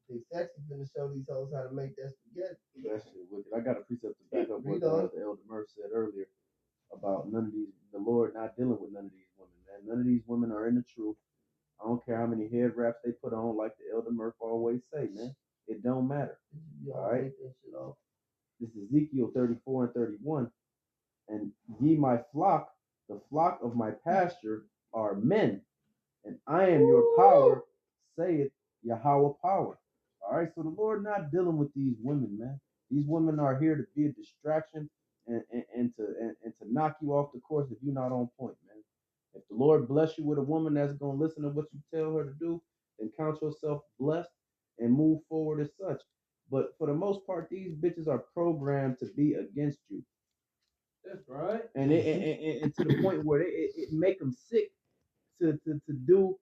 S1: They sexy finna show these hoes how to make that spaghetti.
S3: That shit wicked. I got a precept to back up what
S1: Read on.
S3: the Elder Murph said earlier about none of these, the Lord not dealing with none of these women, man. None of these women are in the truth. I don't care how many head wraps they put on, like the Elder Murph always say, man. It don't matter. All right.
S1: Take that shit off.
S3: This is Ezekiel 34 and 31. And ye my flock, the flock of my pasture, are men, and I am your power, saith Yahweh power. All right, so the Lord not dealing with these women, man. These women are here to be a distraction and to knock you off the course if you're not on point, man. If the Lord bless you with a woman that's gonna listen to what you tell her to do, then count yourself blessed and move forward as such. But for the most part, these bitches are programmed to be against you.
S4: That's right.
S3: And and to the point where it make them sick to do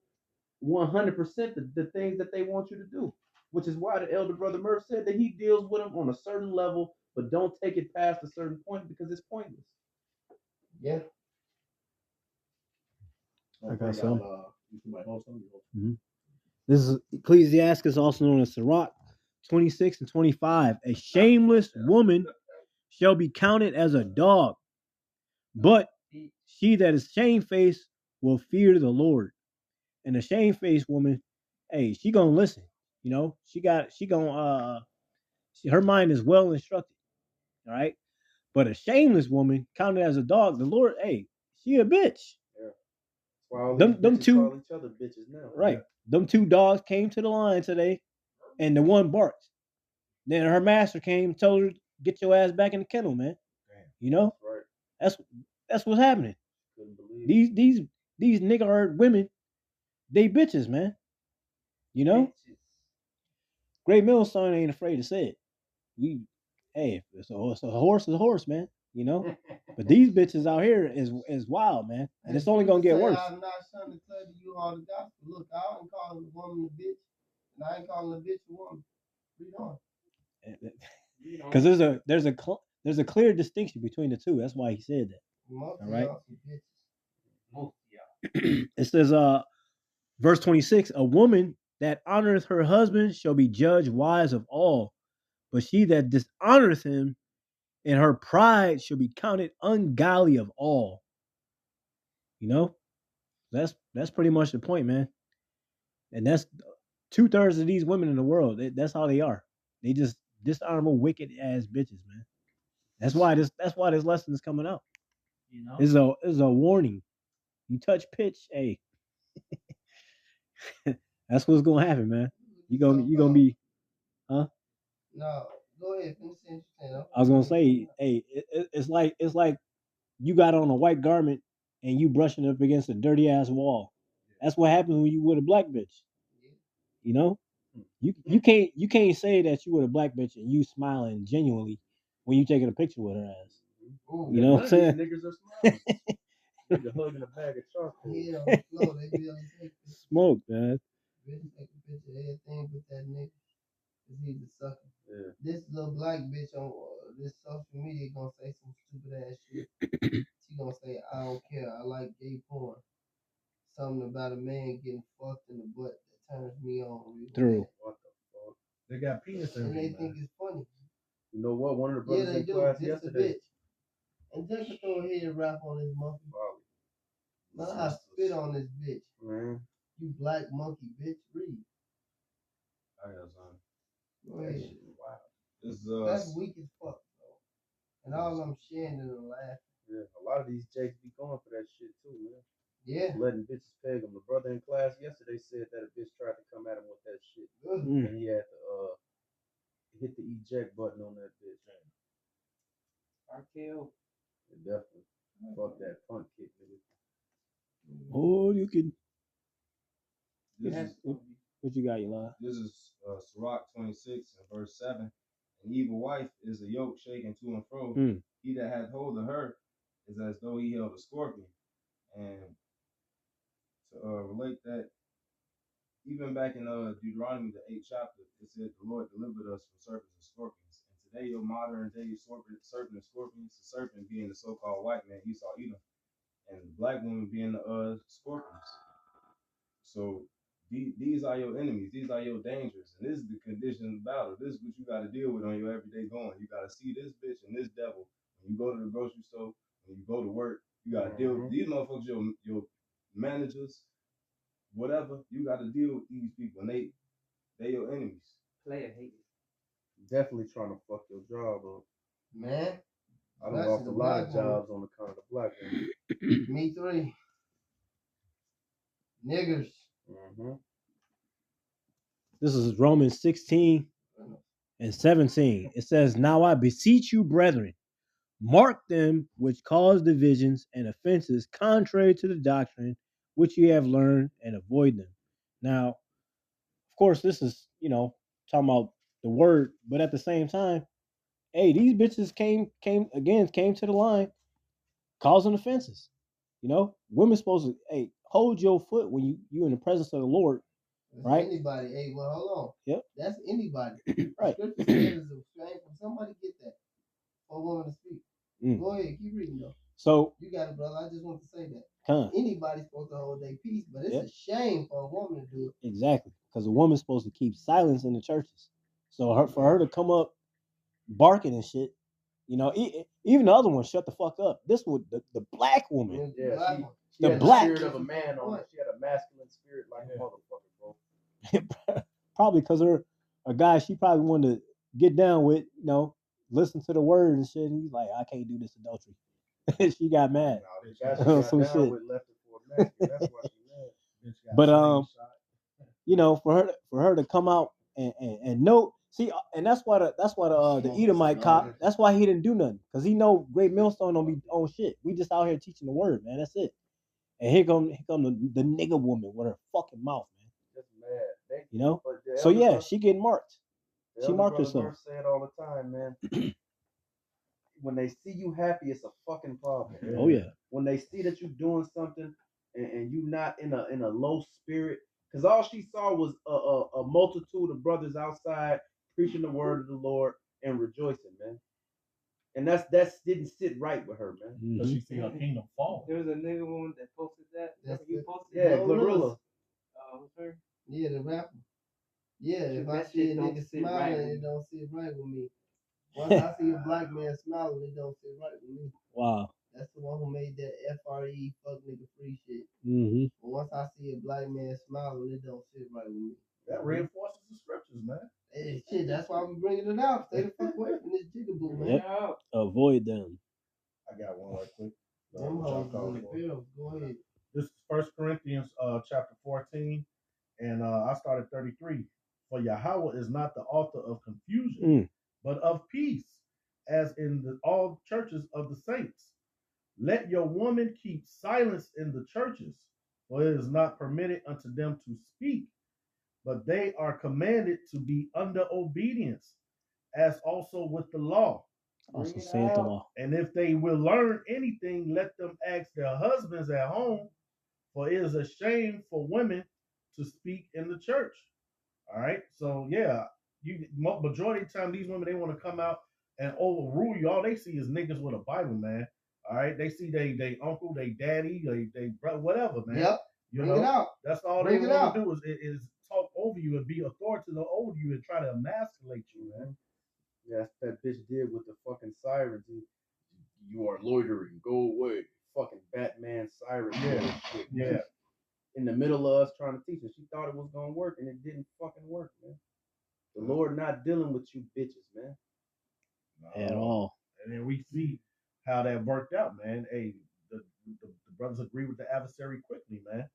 S3: 100% the things that they want you to do, which is why the elder brother Murph said that he deals with them on a certain level, but don't take it past a certain point because it's pointless.
S1: Yeah.
S5: I got some.
S2: Mm-hmm.
S5: This is Ecclesiastes, also known as Sirach 26 and 25. A shameless woman shall be counted as a dog, but she that is shamefaced will fear the Lord. And a shamefaced woman, hey, she gonna listen. You know, her mind is well instructed. All right. But a shameless woman counted as a dog, the Lord, hey, she a bitch.
S3: Yeah. That's why all
S5: them two
S3: call each other bitches now.
S5: Right.
S3: Yeah.
S5: Them two dogs came to the line today, and the one barked. Then her master came, told her, "Get your ass back in the kennel, man."
S3: Damn.
S5: You know,
S3: That's right.
S5: that's what's happening.
S3: Couldn't believe
S5: These nigga herd women, they bitches, man. You know,
S4: Bitches.
S5: Great Millstone ain't afraid to say it. Hey, it's a horse, man. You know, but these bitches out here is wild, man, and it's only gonna get worse.
S1: I'm not trying to tell you all the gospel. Look, I ain't calling a woman a bitch, and I ain't calling a bitch a woman. Read on.
S5: Because there's a clear distinction between the two. That's why he said that.
S1: Most
S5: all right.
S4: Most y'all.
S5: It says, verse 26: A woman that honoreth her husband shall be judged wise of all, but she that dishonoreth him in her pride shall be counted ungodly of all. You know, that's pretty much the point, man. And that's 2/3 of these women in the world. That's how they are. They just dishonorable, wicked ass bitches, man. That's why this lesson is coming out.
S4: You know,
S5: It's a warning. You touch pitch, hey, that's what's gonna happen, man. You gonna be, huh?
S1: No, go ahead. Finish saying what you're saying.
S5: I was gonna say, hey, it's like you got on a white garment and you brushing up against a dirty ass wall. That's what happens when you with a black bitch. You know, you can't say that you with a black bitch and you smiling genuinely when you taking a picture with her ass.
S1: Ooh,
S5: You know what I'm saying?
S3: Niggas are smiling. Nigga hugging a bag of charcoal.
S1: Yeah, on the floor, they be able to take the
S5: Smoke, man.
S1: bitch, take a picture of everything with that nigga. Cause he's a sucker.
S3: Yeah.
S1: This little black bitch on this social media gonna say some stupid ass shit. She gonna say, I don't care, I like gay porn. Something about a man getting fucked in the butt that turns me on.
S5: True.
S3: What the fuck?
S2: They got penis
S1: And they
S2: envy,
S1: think
S2: man.
S1: it's funny.
S3: You know what? One of the
S1: Yeah,
S3: brothers
S1: they
S3: in
S1: do.
S3: class
S1: This a
S3: yesterday.
S1: bitch. And just to throw a head wrap on this monkey. Man, I spit on this bitch.
S3: Man.
S1: You black monkey bitch. Read.
S6: I got something.
S1: Go ahead.
S6: Wow.
S1: That's weak as fuck, bro. And all I'm sharing is a laugh.
S3: Yeah, a lot of these jakes be going for that shit too, man.
S1: Yeah.
S3: Letting bitches peg them. The brother in class yesterday said that a bitch tried to come at him with that shit. And he had to hit the eject button on that bitch.
S4: RKO.
S3: Yeah, definitely. Fuck that punk kick, nigga.
S5: Oh, you can.
S6: This
S5: What you got, Eli?
S6: This is Sirach 26 and verse 7. An evil wife is a yoke shaken to and fro. He that hath hold of her is as though he held a scorpion. And to relate that, even back in Deuteronomy, the 8th chapter, it said the Lord delivered us from serpents and scorpions. And today, your modern day serpent and scorpions, the serpent being the so-called white man, Esau Edom, and the black woman being the scorpions. So these are your enemies. These are your dangers. And this is the condition of battle. This is what you got to deal with on your everyday going. You got to see this bitch and this devil. When you go to the grocery store, when you go to work, you got to deal with these motherfuckers, your managers, whatever. You got to deal with these people. And they your enemies.
S4: Player hate it.
S3: Definitely trying to fuck your job up.
S1: Man,
S3: I done lost a lot of jobs on the count of black women.
S1: me three. Niggers.
S3: Mm-hmm.
S5: This is Romans 16 and 17. It says, "Now I beseech you, brethren, mark them which cause divisions and offenses contrary to the doctrine which you have learned, and avoid them." Now, of course, this is, talking about the word, but at the same time, hey, these bitches came to the line causing offenses. Women supposed to, hey, hold your foot when you in the presence of the Lord.
S1: That's
S5: right?
S1: Anybody. Hey, well, hold on.
S5: Yep.
S1: That's anybody.
S5: Right.
S1: Scripture says it's a shame for somebody to get that for a woman to speak. Go ahead, keep reading though.
S5: So
S1: you got it, brother. I just want to say that.
S5: Huh.
S1: Anybody's supposed to hold their peace, but it's a shame for a woman to do it.
S5: Exactly, because a woman's supposed to keep silence in the churches. So for her to come up barking and shit, even the other one shut the fuck up. This would the black woman.
S3: Yeah, she
S5: The
S3: had
S5: black-
S3: the spirit of a man on her. She had a masculine spirit like a motherfucker, bro.
S5: Probably because a guy she probably wanted to get down with, listen to the word and shit. And he's like, I can't do this adultery. She got mad.
S3: No, the guy she got
S5: Some
S3: down
S5: shit.
S3: with left it for a masculine. That's why she mad.
S5: But for her to come out and know, see, and that's why the Edomite cop, that's why he didn't do nothing, because he know Great Millstone don't be on shit. We just out here teaching the word, man. That's it. And here come the nigga woman with her fucking mouth, man.
S3: Just mad.
S5: So yeah, she getting marked. She marked
S3: herself.
S5: herself.
S3: Say it all the time, man. When they see you happy, it's a fucking problem.
S5: Oh yeah.
S3: When they see that you're doing something and you not in a low spirit, because all she saw was a multitude of brothers outside preaching the word of the Lord and rejoicing, man. And that's didn't sit right with her, man.
S2: Because she see her kingdom fall.
S4: There was a nigga woman that posted that. You posted
S3: Yeah,
S4: that?
S3: Glorilla.
S4: What's her?
S1: Yeah, the rapper. Yeah,
S4: Shit,
S1: if I
S4: that
S1: see a
S4: shit don't
S1: nigga
S4: sit
S1: smiling,
S4: right with
S1: it
S4: me.
S1: don't sit right with me. Once I see a black man smiling, it don't sit right with me.
S5: Wow.
S1: That's the one who made that FRE fuck nigga free shit.
S5: Mm-hmm.
S1: But once I see a black man smiling, it don't sit right with me.
S2: That reinforces the scriptures, man.
S1: Hey, shit, that's why we bringing it out. Stay the fuck away from this jigaboo, man.
S5: Yep. Avoid them.
S2: I got one right quick.
S1: Them hoes in the pills. Go ahead.
S2: This is 1 Corinthians chapter 14, and I started 33. For Yahweh is not the author of confusion, but of peace, as in all churches of the saints. Let your woman keep silence in the churches, for it is not permitted unto them to speak, but they are commanded to be under obedience, as also with the law.
S5: Also saith the law.
S2: And if they will learn anything, let them ask their husbands at home, for it is a shame for women to speak in the church. All right. So yeah, majority of the time these women, they want to come out and overrule you. All they see is niggas with a Bible, man. All right. They see they uncle, they daddy, they brother, whatever, man.
S1: Yep. Bring it out.
S2: That's all
S1: Bring
S2: they
S1: it
S2: want
S1: out.
S2: to do is talk over you and be authoritative over you and try to emasculate you, man.
S3: Yeah, that's what that bitch did with the fucking sirens. You are loitering. Go away. Fucking Batman siren.
S2: Yeah. Yeah.
S3: In the middle of us trying to teach her. She thought it was going to work, and it didn't fucking work, man. The Lord not dealing with you bitches, man.
S5: At all.
S2: And then we see how that worked out, man. Hey, the brothers agree with the adversary quickly, man.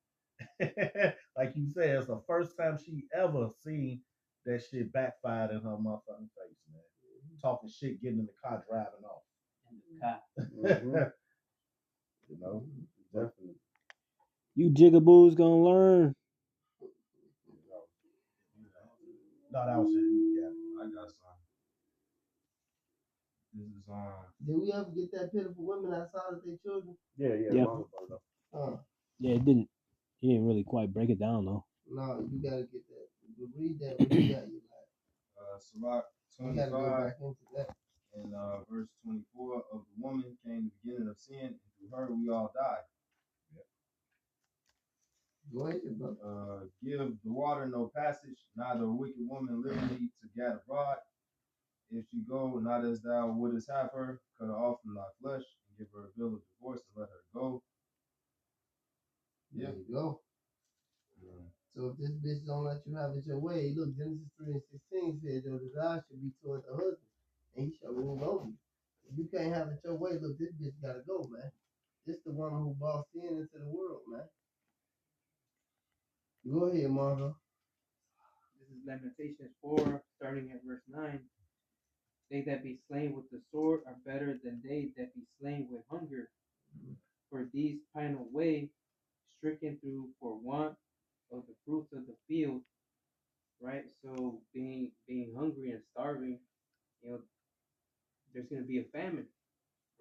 S2: Like you said, it's the first time she ever seen that shit backfired in her motherfucking face, man. Talking shit, getting in the car, driving off.
S4: In the car.
S3: Mm-hmm.
S2: You know,
S3: Definitely.
S5: You jigaboos gonna learn.
S2: No, that was it. Yeah,
S6: I got some. This is
S1: Did we ever get that pitiful women outside of their children?
S3: Yeah.
S5: Yep.
S1: Yeah,
S5: it didn't. He didn't really quite break it down though.
S1: No, you gotta get that. You read that when you got your life.
S6: Sirach
S1: You gotta go
S6: 25
S1: back into that.
S6: and verse 24 of the woman came the beginning of sin, and through her we all die.
S1: Go ahead, bro.
S6: Give the water no passage, neither a wicked woman liberty to gad abroad. If she go, not as thou wouldest have her, cut her off from thy flesh, and give her a bill of divorce, and let her go.
S1: There you go.
S6: Mm.
S1: So if this bitch don't let you have it your way, look, Genesis 3:16 says your desire should be toward the husband, and he shall rule over you. If you can't have it your way, look, this bitch gotta go, man. This the woman who brought sin into the world, man. Go ahead, Margo.
S4: This is Lamentations 4, starting at verse 9. They that be slain with the sword are better than they that be slain with hunger. For these pine away, stricken through for want of the fruits of the field. Right? So being hungry and starving, there's gonna be a famine,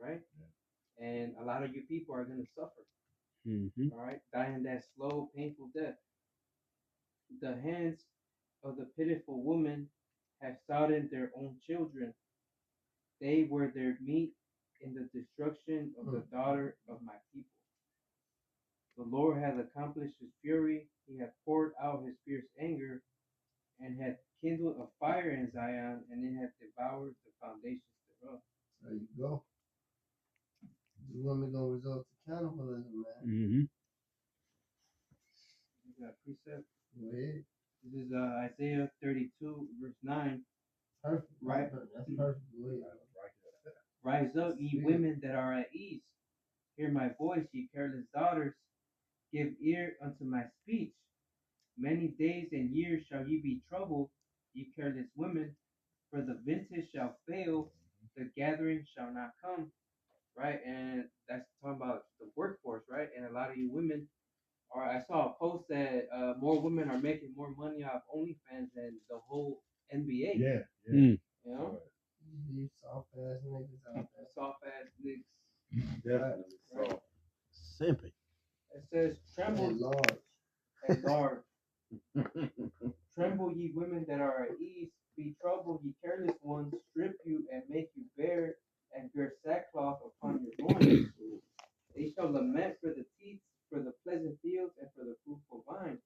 S4: right? Yeah. And a lot of you people are gonna suffer.
S5: Mm-hmm.
S4: All right, dying that slow, painful death. The hands of the pitiful woman have sodden their own children. They were their meat in the destruction of the daughter of my people. The Lord hath accomplished his fury. He hath poured out his fierce anger, and hath kindled a fire in Zion, and it hath devoured the foundations thereof.
S1: There you go. The woman gonna result to cannibalism, man.
S5: Mm-hmm.
S4: You got a precept.
S1: Go ahead.
S4: This is Isaiah 32, verse 9.
S1: Perfect.
S4: Right.
S1: That's perfect. Go ahead.
S4: Rise up, ye women that are at ease. Hear my voice, ye careless daughters. Give ear unto my speech. Many days and years shall ye be troubled, ye careless women, for the vintage shall fail, the gathering shall not come. Right? And that's talking about the workforce, right? And a lot of you women or I saw a post that more women are making more money off OnlyFans than the whole NBA.
S2: Yeah.
S5: Mm.
S4: You know?
S1: These soft ass niggas out there.
S4: Soft ass niggas.
S2: Definitely.
S4: Right.
S5: Simping.
S4: It says, tremble
S1: And large.
S4: and large. Tremble, ye women that are at ease. Be troubled, ye careless ones. Strip you and make you bare, and bear sackcloth upon your loins. They shall lament for the teats, for the pleasant fields, and for the fruitful vine.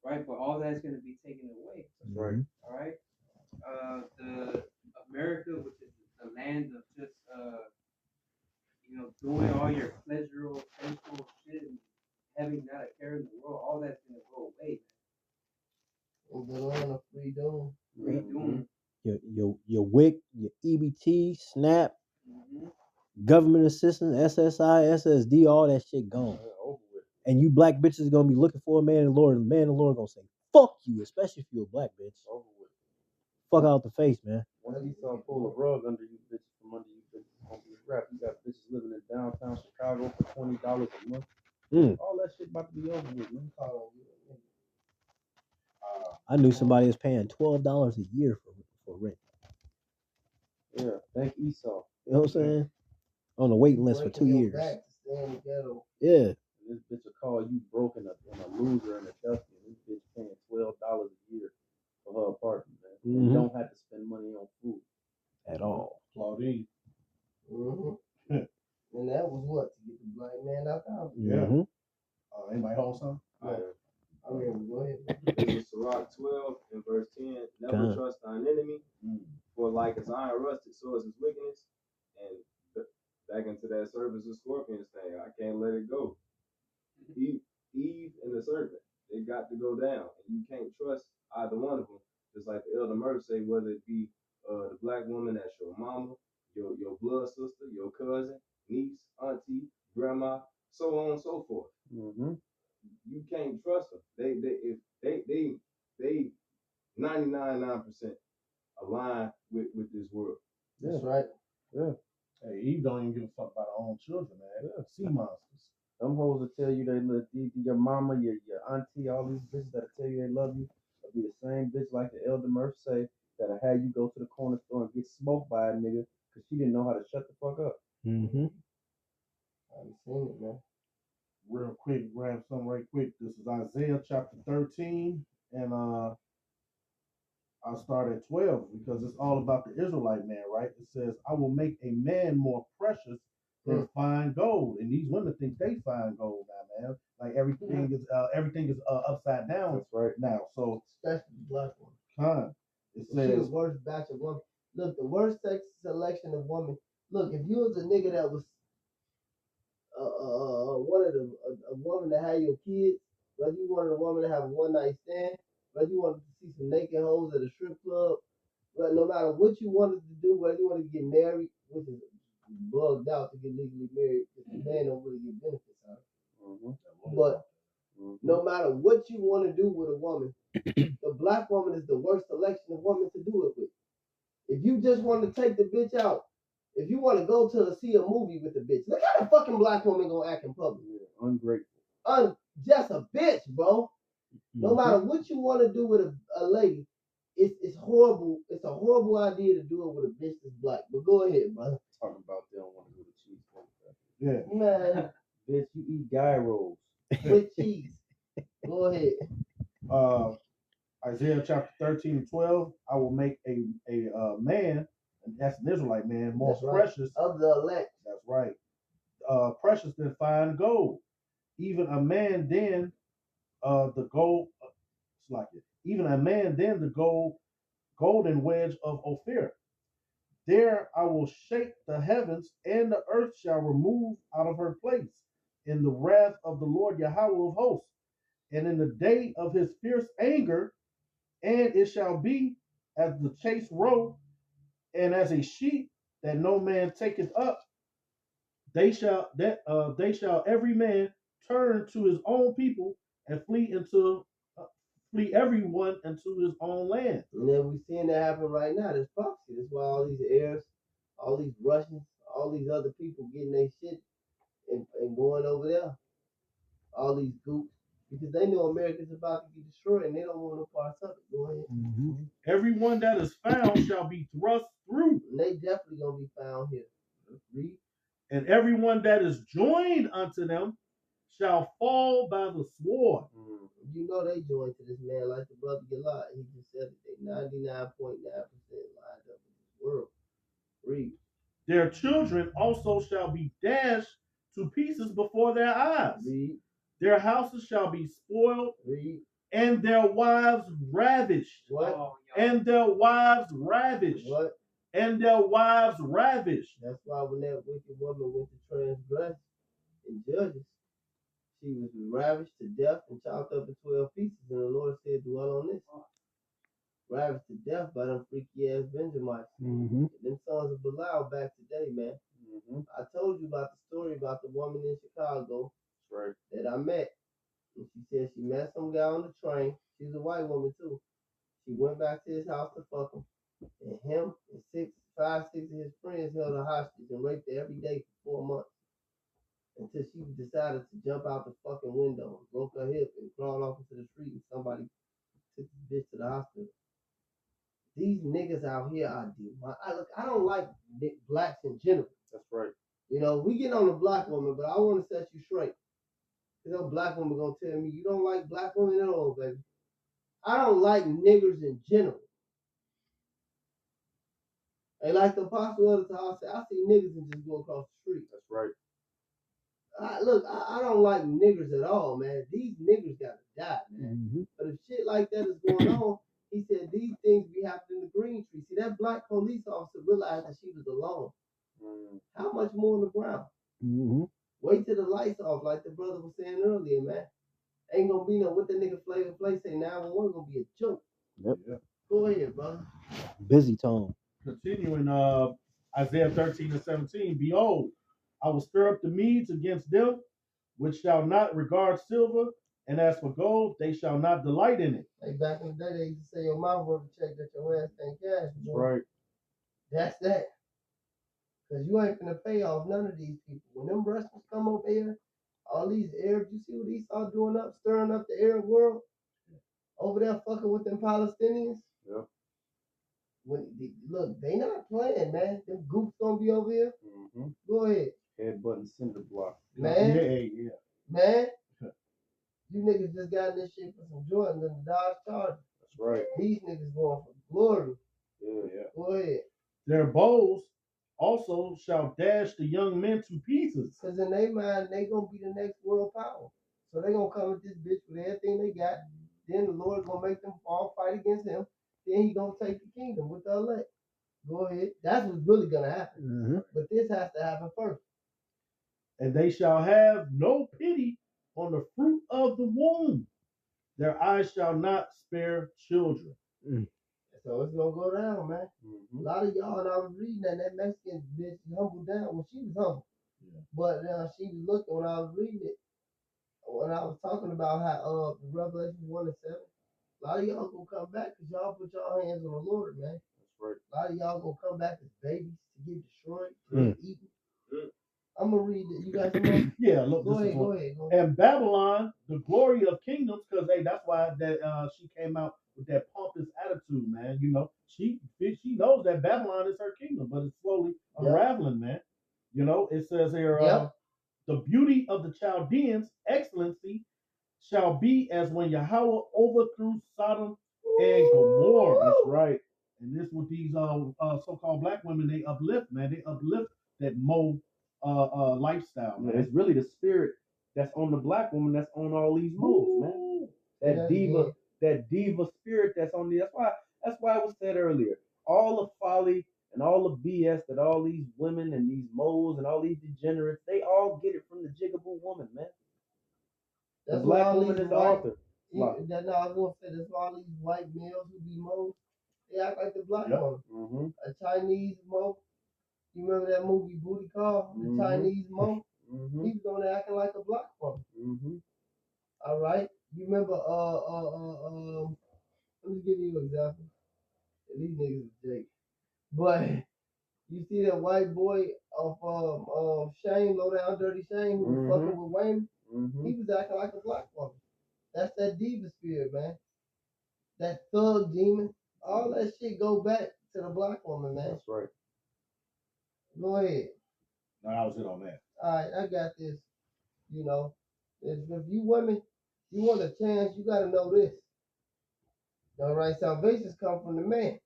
S4: Right? But all that's going to be taken away.
S5: That's right.
S4: All right. The America, which is the land of just doing all your pleasurable, sensual shit and having not a care in the world, all that's gonna go away.
S1: In the land of freedom.
S4: Redoing.
S5: Your WIC, your EBT, SNAP,
S4: Mm-hmm.
S5: government assistance, SSI, SSD, all that shit gone. And you black bitches gonna be looking for a man and the Lord gonna say, fuck you, especially if you're a black bitch.
S3: Over with.
S5: Fuck out the face, man.
S3: Once Esau pull a rug under you bitches from under you bitches, it's gonna be a wrap. You got bitches living in downtown Chicago for $20 a month. All that shit about to be over with, man.
S5: I knew somebody was paying $12 a year for rent.
S3: Yeah, thank Esau.
S5: You know what I'm saying? On the waiting list for 2 years.
S1: Back to stay in the ghetto.
S5: Yeah.
S3: And this bitch will call you broke and a loser and a dusty. And this bitch paying $12 a year for her apartment, man.
S5: Mm-hmm.
S3: And don't have to spend money on food
S5: At all.
S2: Claudine.
S1: Mm-hmm. And that was what? To get the black man out the house.
S2: Yeah.
S5: Mm-hmm.
S2: Anybody hold something?
S1: I mean, go ahead.
S6: This is Sirach 12 and verse 10. Never trust thine enemy, for like as iron rusted, so is his wickedness. And back into that serpents and scorpions thing, I can't let it go. Eve and the serpent, they got to go down. And you can't trust either one of them. Just like the Elder Murph say, whether it be the black woman that's your mama, your blood sister, your cousin, niece, auntie, grandma, so on and so forth.
S3: Mm-hmm.
S6: You can't trust them. They 99.9% align with this world.
S1: That's right.
S3: Yeah.
S2: Hey, Eve don't even give a fuck about her own children, man.
S3: Yeah.
S2: Sea monsters.
S3: Them hoes will tell you they love your mama, your auntie, all these bitches that'll tell you they love you. They'll be the same bitch like the Elder Murph say that'll have you go to the corner store and get smoked by a nigga because she didn't know how to shut the fuck up.
S5: Mm-hmm.
S1: I've seen it, man.
S2: Real quick, grab some right quick. This is Isaiah chapter 13, and I'll start at 12 because it's all about the Israelite man, right? It says, I will make a man more precious than fine gold. And these women think they fine gold now, man. Like everything is upside down.
S3: That's right.
S2: Now. So
S1: Especially the black one.
S2: it
S1: She the
S2: says
S1: worst batch of women. Look, the worst sex selection of women. Look, if you was a nigga that was one of the a woman that had your kids, whether you wanted a woman to have a one night stand, whether you wanted to see some naked hoes at a strip club, but no matter what you wanted to do, whether you wanted to get married, which is bugged out to get legally married, because the man don't really get benefits out of it. But no matter what you want to do with a woman, the black woman is the worst selection of women to do it with. If you just want to take the bitch out, if you want to go to see a movie with the bitch, look how the fucking black woman gonna act in public.
S3: Yeah, ungrateful.
S1: Just a bitch, bro. No matter what you want to do with a lady, it's horrible. It's a horrible idea to do it with a bitch that's black. But go ahead, brother.
S3: Talking about they don't want to go to cheesecake.
S2: yeah.
S1: Man,
S3: Bitch, you eat guy rolls.
S1: with cheese. Go ahead.
S2: Isaiah chapter 13:12. I will make a man, and that's an Israelite man, more
S1: That's right.
S2: precious
S1: Of the elect.
S2: That's right. Precious than fine gold. Even a man then the gold it's like it. Even a man then the golden wedge of Ophir. There I will shake the heavens, and the earth shall remove out of her place in the wrath of the Lord Yahweh of hosts, and in the day of his fierce anger, and it shall be as the chased roe, and as a sheep that no man taketh up. They shall every man turn to his own people and flee everyone into his own land.
S1: And then we seeing that happen right now. That's prophecy. That's why all these Arabs, all these Russians, all these other people getting their shit and going over there. All these goops. Because they know America's about to get destroyed and they don't want no parts of it. Go ahead.
S2: Everyone that is found shall be thrust through.
S1: And they definitely gonna be found here. Read.
S2: And everyone that is joined unto them shall fall by the sword.
S1: You know they joined to this man like the brother Goliath. He just said that they 99.9% lined up in this world. Read.
S2: Their children also shall be dashed to pieces before their eyes.
S1: Read.
S2: Their houses shall be spoiled.
S1: Read.
S2: And their wives ravished.
S1: What?
S2: And their wives ravished.
S1: What?
S2: And their wives ravished.
S1: That's why when that wicked woman went to transgress in Judges, she was ravished to death and chopped up in 12 pieces. And the Lord said, dwell on this. Ravished to death by them freaky ass Benjamites. Them sons of Belial back today, man. I told you about the story about the woman in Chicago that I met. And she said she met some guy on the train. She's a white woman too. She went back to his house to fuck him. And him and five, six of his friends held her hostage and raped her every day for 4 months. Until she decided to jump out the fucking window, broke her hip, and crawled off into the street, and somebody took this bitch to the hospital. These niggas out here are I don't like blacks in general.
S3: That's right.
S1: You know, we get on the black woman, but I want to set you straight. Because no black woman gonna tell me you don't like black women at all, baby. I don't like niggers in general. And like the apostle of the house said, I see niggas and just go across the street.
S3: That's right.
S1: I don't like niggers at all, man. These niggers gotta die, man. But if shit like that is going on, he said these things be happening in the green tree. See, that black police officer realized that she was alone. How much more on the ground? Wait till the lights off, like the brother was saying earlier, man. Ain't gonna be no what the nigga Flavor Flav say 911 gonna be a joke.
S5: Yep.
S1: Go ahead, brother.
S5: Busy tone.
S2: Continuing Isaiah 13:17. Behold, I will stir up the Medes against them, which shall not regard silver, and as for gold, they shall not delight in it.
S1: Like back in the day, they used to say your mouth wrote a check that your ass ain't cash.
S3: That's right.
S1: That's that. Because you ain't finna pay off none of these people. When them Russians come over here, all these Arabs, you see what Esau doing up, stirring up the Arab world? Over there fucking with them Palestinians?
S3: Yeah.
S1: Look, they not playing, man. Them goops gonna be over here. Go ahead.
S3: Headbutting cinder block.
S1: Man.
S2: Yeah.
S1: Man. You niggas just got in this shit for some Jordans and the Dodge Charger.
S3: That's right.
S1: These niggas going for glory.
S3: Yeah.
S1: Go ahead.
S2: Their bows also shall dash the young men to pieces.
S1: Because in their mind, they gonna be the next world power. So they gonna come at this bitch with everything they got. Then the Lord gonna make them all fight against him. Then he gonna take the kingdom with the elect. Go ahead. That's what's really gonna happen.
S5: Mm-hmm.
S1: But this has to happen first.
S2: And they shall have no pity on the fruit of the womb. Their eyes shall not spare children.
S1: So it's gonna go down, man.
S2: Mm-hmm.
S1: A lot of y'all, and I was reading that Mexican bitch humbled down. Well, she was humble.
S2: Yeah.
S1: But she was looking when I was reading it, when I was talking about how Revelation 1 and 7, a lot of y'all gonna come back because y'all put y'all hands on the Lord, man.
S2: That's right.
S1: A lot of y'all gonna come back as babies to get destroyed, to get eaten. I'm gonna read it. You guys know?
S2: Yeah, look,
S1: Go
S2: this
S1: ahead,
S2: is
S1: go
S2: one. And Babylon, the glory of kingdoms, because that's why that she came out with that pompous attitude, man. You know, she knows that Babylon is her kingdom, but it's slowly unraveling, man. You know, it says here, the beauty of the Chaldeans' excellency shall be as when Yahweh overthrew Sodom and Gomorrah. That's right. And this with these so-called black women, they uplift, man. They uplift that lifestyle, man.
S3: It's really the spirit that's on the black woman that's on all these moves, man. That diva spirit that's on the. That's why it was said earlier. All the folly and all the BS that all these women and these moles and all these degenerates, they all get it from the Jigaboo woman, man.
S1: That's
S3: the black
S1: why
S3: woman is the author.
S1: I was gonna say that's why all these white males who be moles, they act like the black woman.
S3: Mm-hmm.
S1: A Chinese mo. You remember that movie Booty Call? The Chinese mo? He was on there acting like a black woman. All right. You remember let me give you an example. These niggas is Jake. But you see that white boy of Shane, Low Down Dirty Shane, who was fucking with Wayne? He was acting like a black woman. That's that diva spirit, man. That thug demon. All that shit go back to the black woman, man.
S3: That's right.
S1: Go ahead.
S2: No, I was in on that.
S1: All right, I got this. You know, if you women, you want a chance, you got to know this. All right, salvation's come from the man.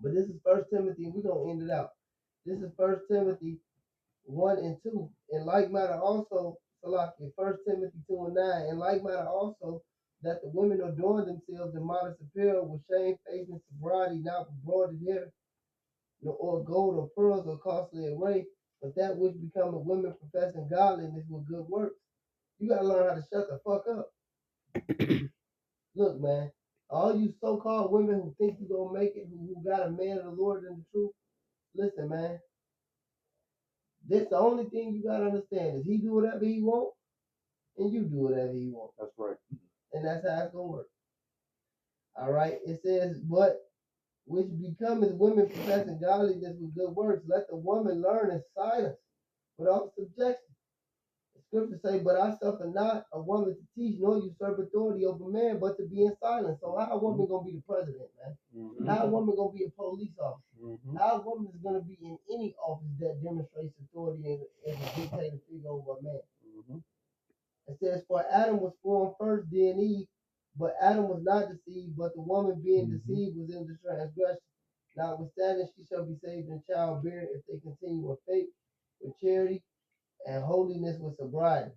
S1: But this is First Timothy, and we're going to end it out. This is First Timothy 1 and 2. In like matter also, Salaki, 1 Timothy 2 and 9. In like matter also, that the women adorn themselves in modest apparel with shamefaced sobriety, not with broided hair, or gold or pearls or costly array, but that which becometh women professing godliness with good works. You gotta learn how to shut the fuck up. Look, man, all you so-called women who think you gonna make it, who got a man of the Lord and the truth, listen, man. This the only thing you gotta understand is he do whatever he want, and you do whatever he want.
S3: That's right.
S1: And that's how it's gonna work. All right. It says, but which becometh women professing godliness with good works, let the woman learn in silence without subjection. The scriptures say, but I suffer not a woman to teach nor usurp authority over man, but to be in silence. So how a woman gonna be the president, man? How a woman gonna be a police officer? How a woman is gonna be in any office that demonstrates authority as a dictator figure over a man? It says, for Adam was formed first, then Eve, but Adam was not deceived, but the woman being deceived was in the transgression. Notwithstanding, she shall be saved in childbearing if they continue in faith, with charity, and holiness with sobriety.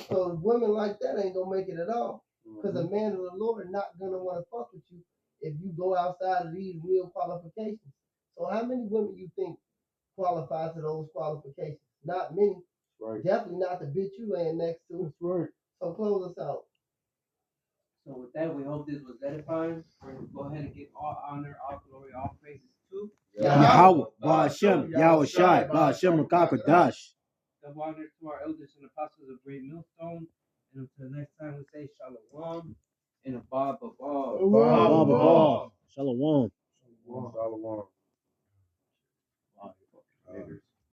S1: So women like that ain't gonna make it at all. Because a man of the Lord not gonna want to fuck with you if you go outside of these real qualifications. So how many women you think qualify to those qualifications? Not many.
S3: Right.
S1: Definitely not the bitch you laying next to.
S3: That's right.
S1: So close us out.
S4: So with that, we hope this was edifying. We're going to go ahead and give all honor, all glory, all praises to
S5: Yahweh, Ba'ashem, Yahweh Shai, Ba'ashem Rakakadash.
S4: double honor to our elders and apostles of Great Millstone. And until next time, we say Shalom and a Bob of all.
S5: Shalom.
S3: Shalom.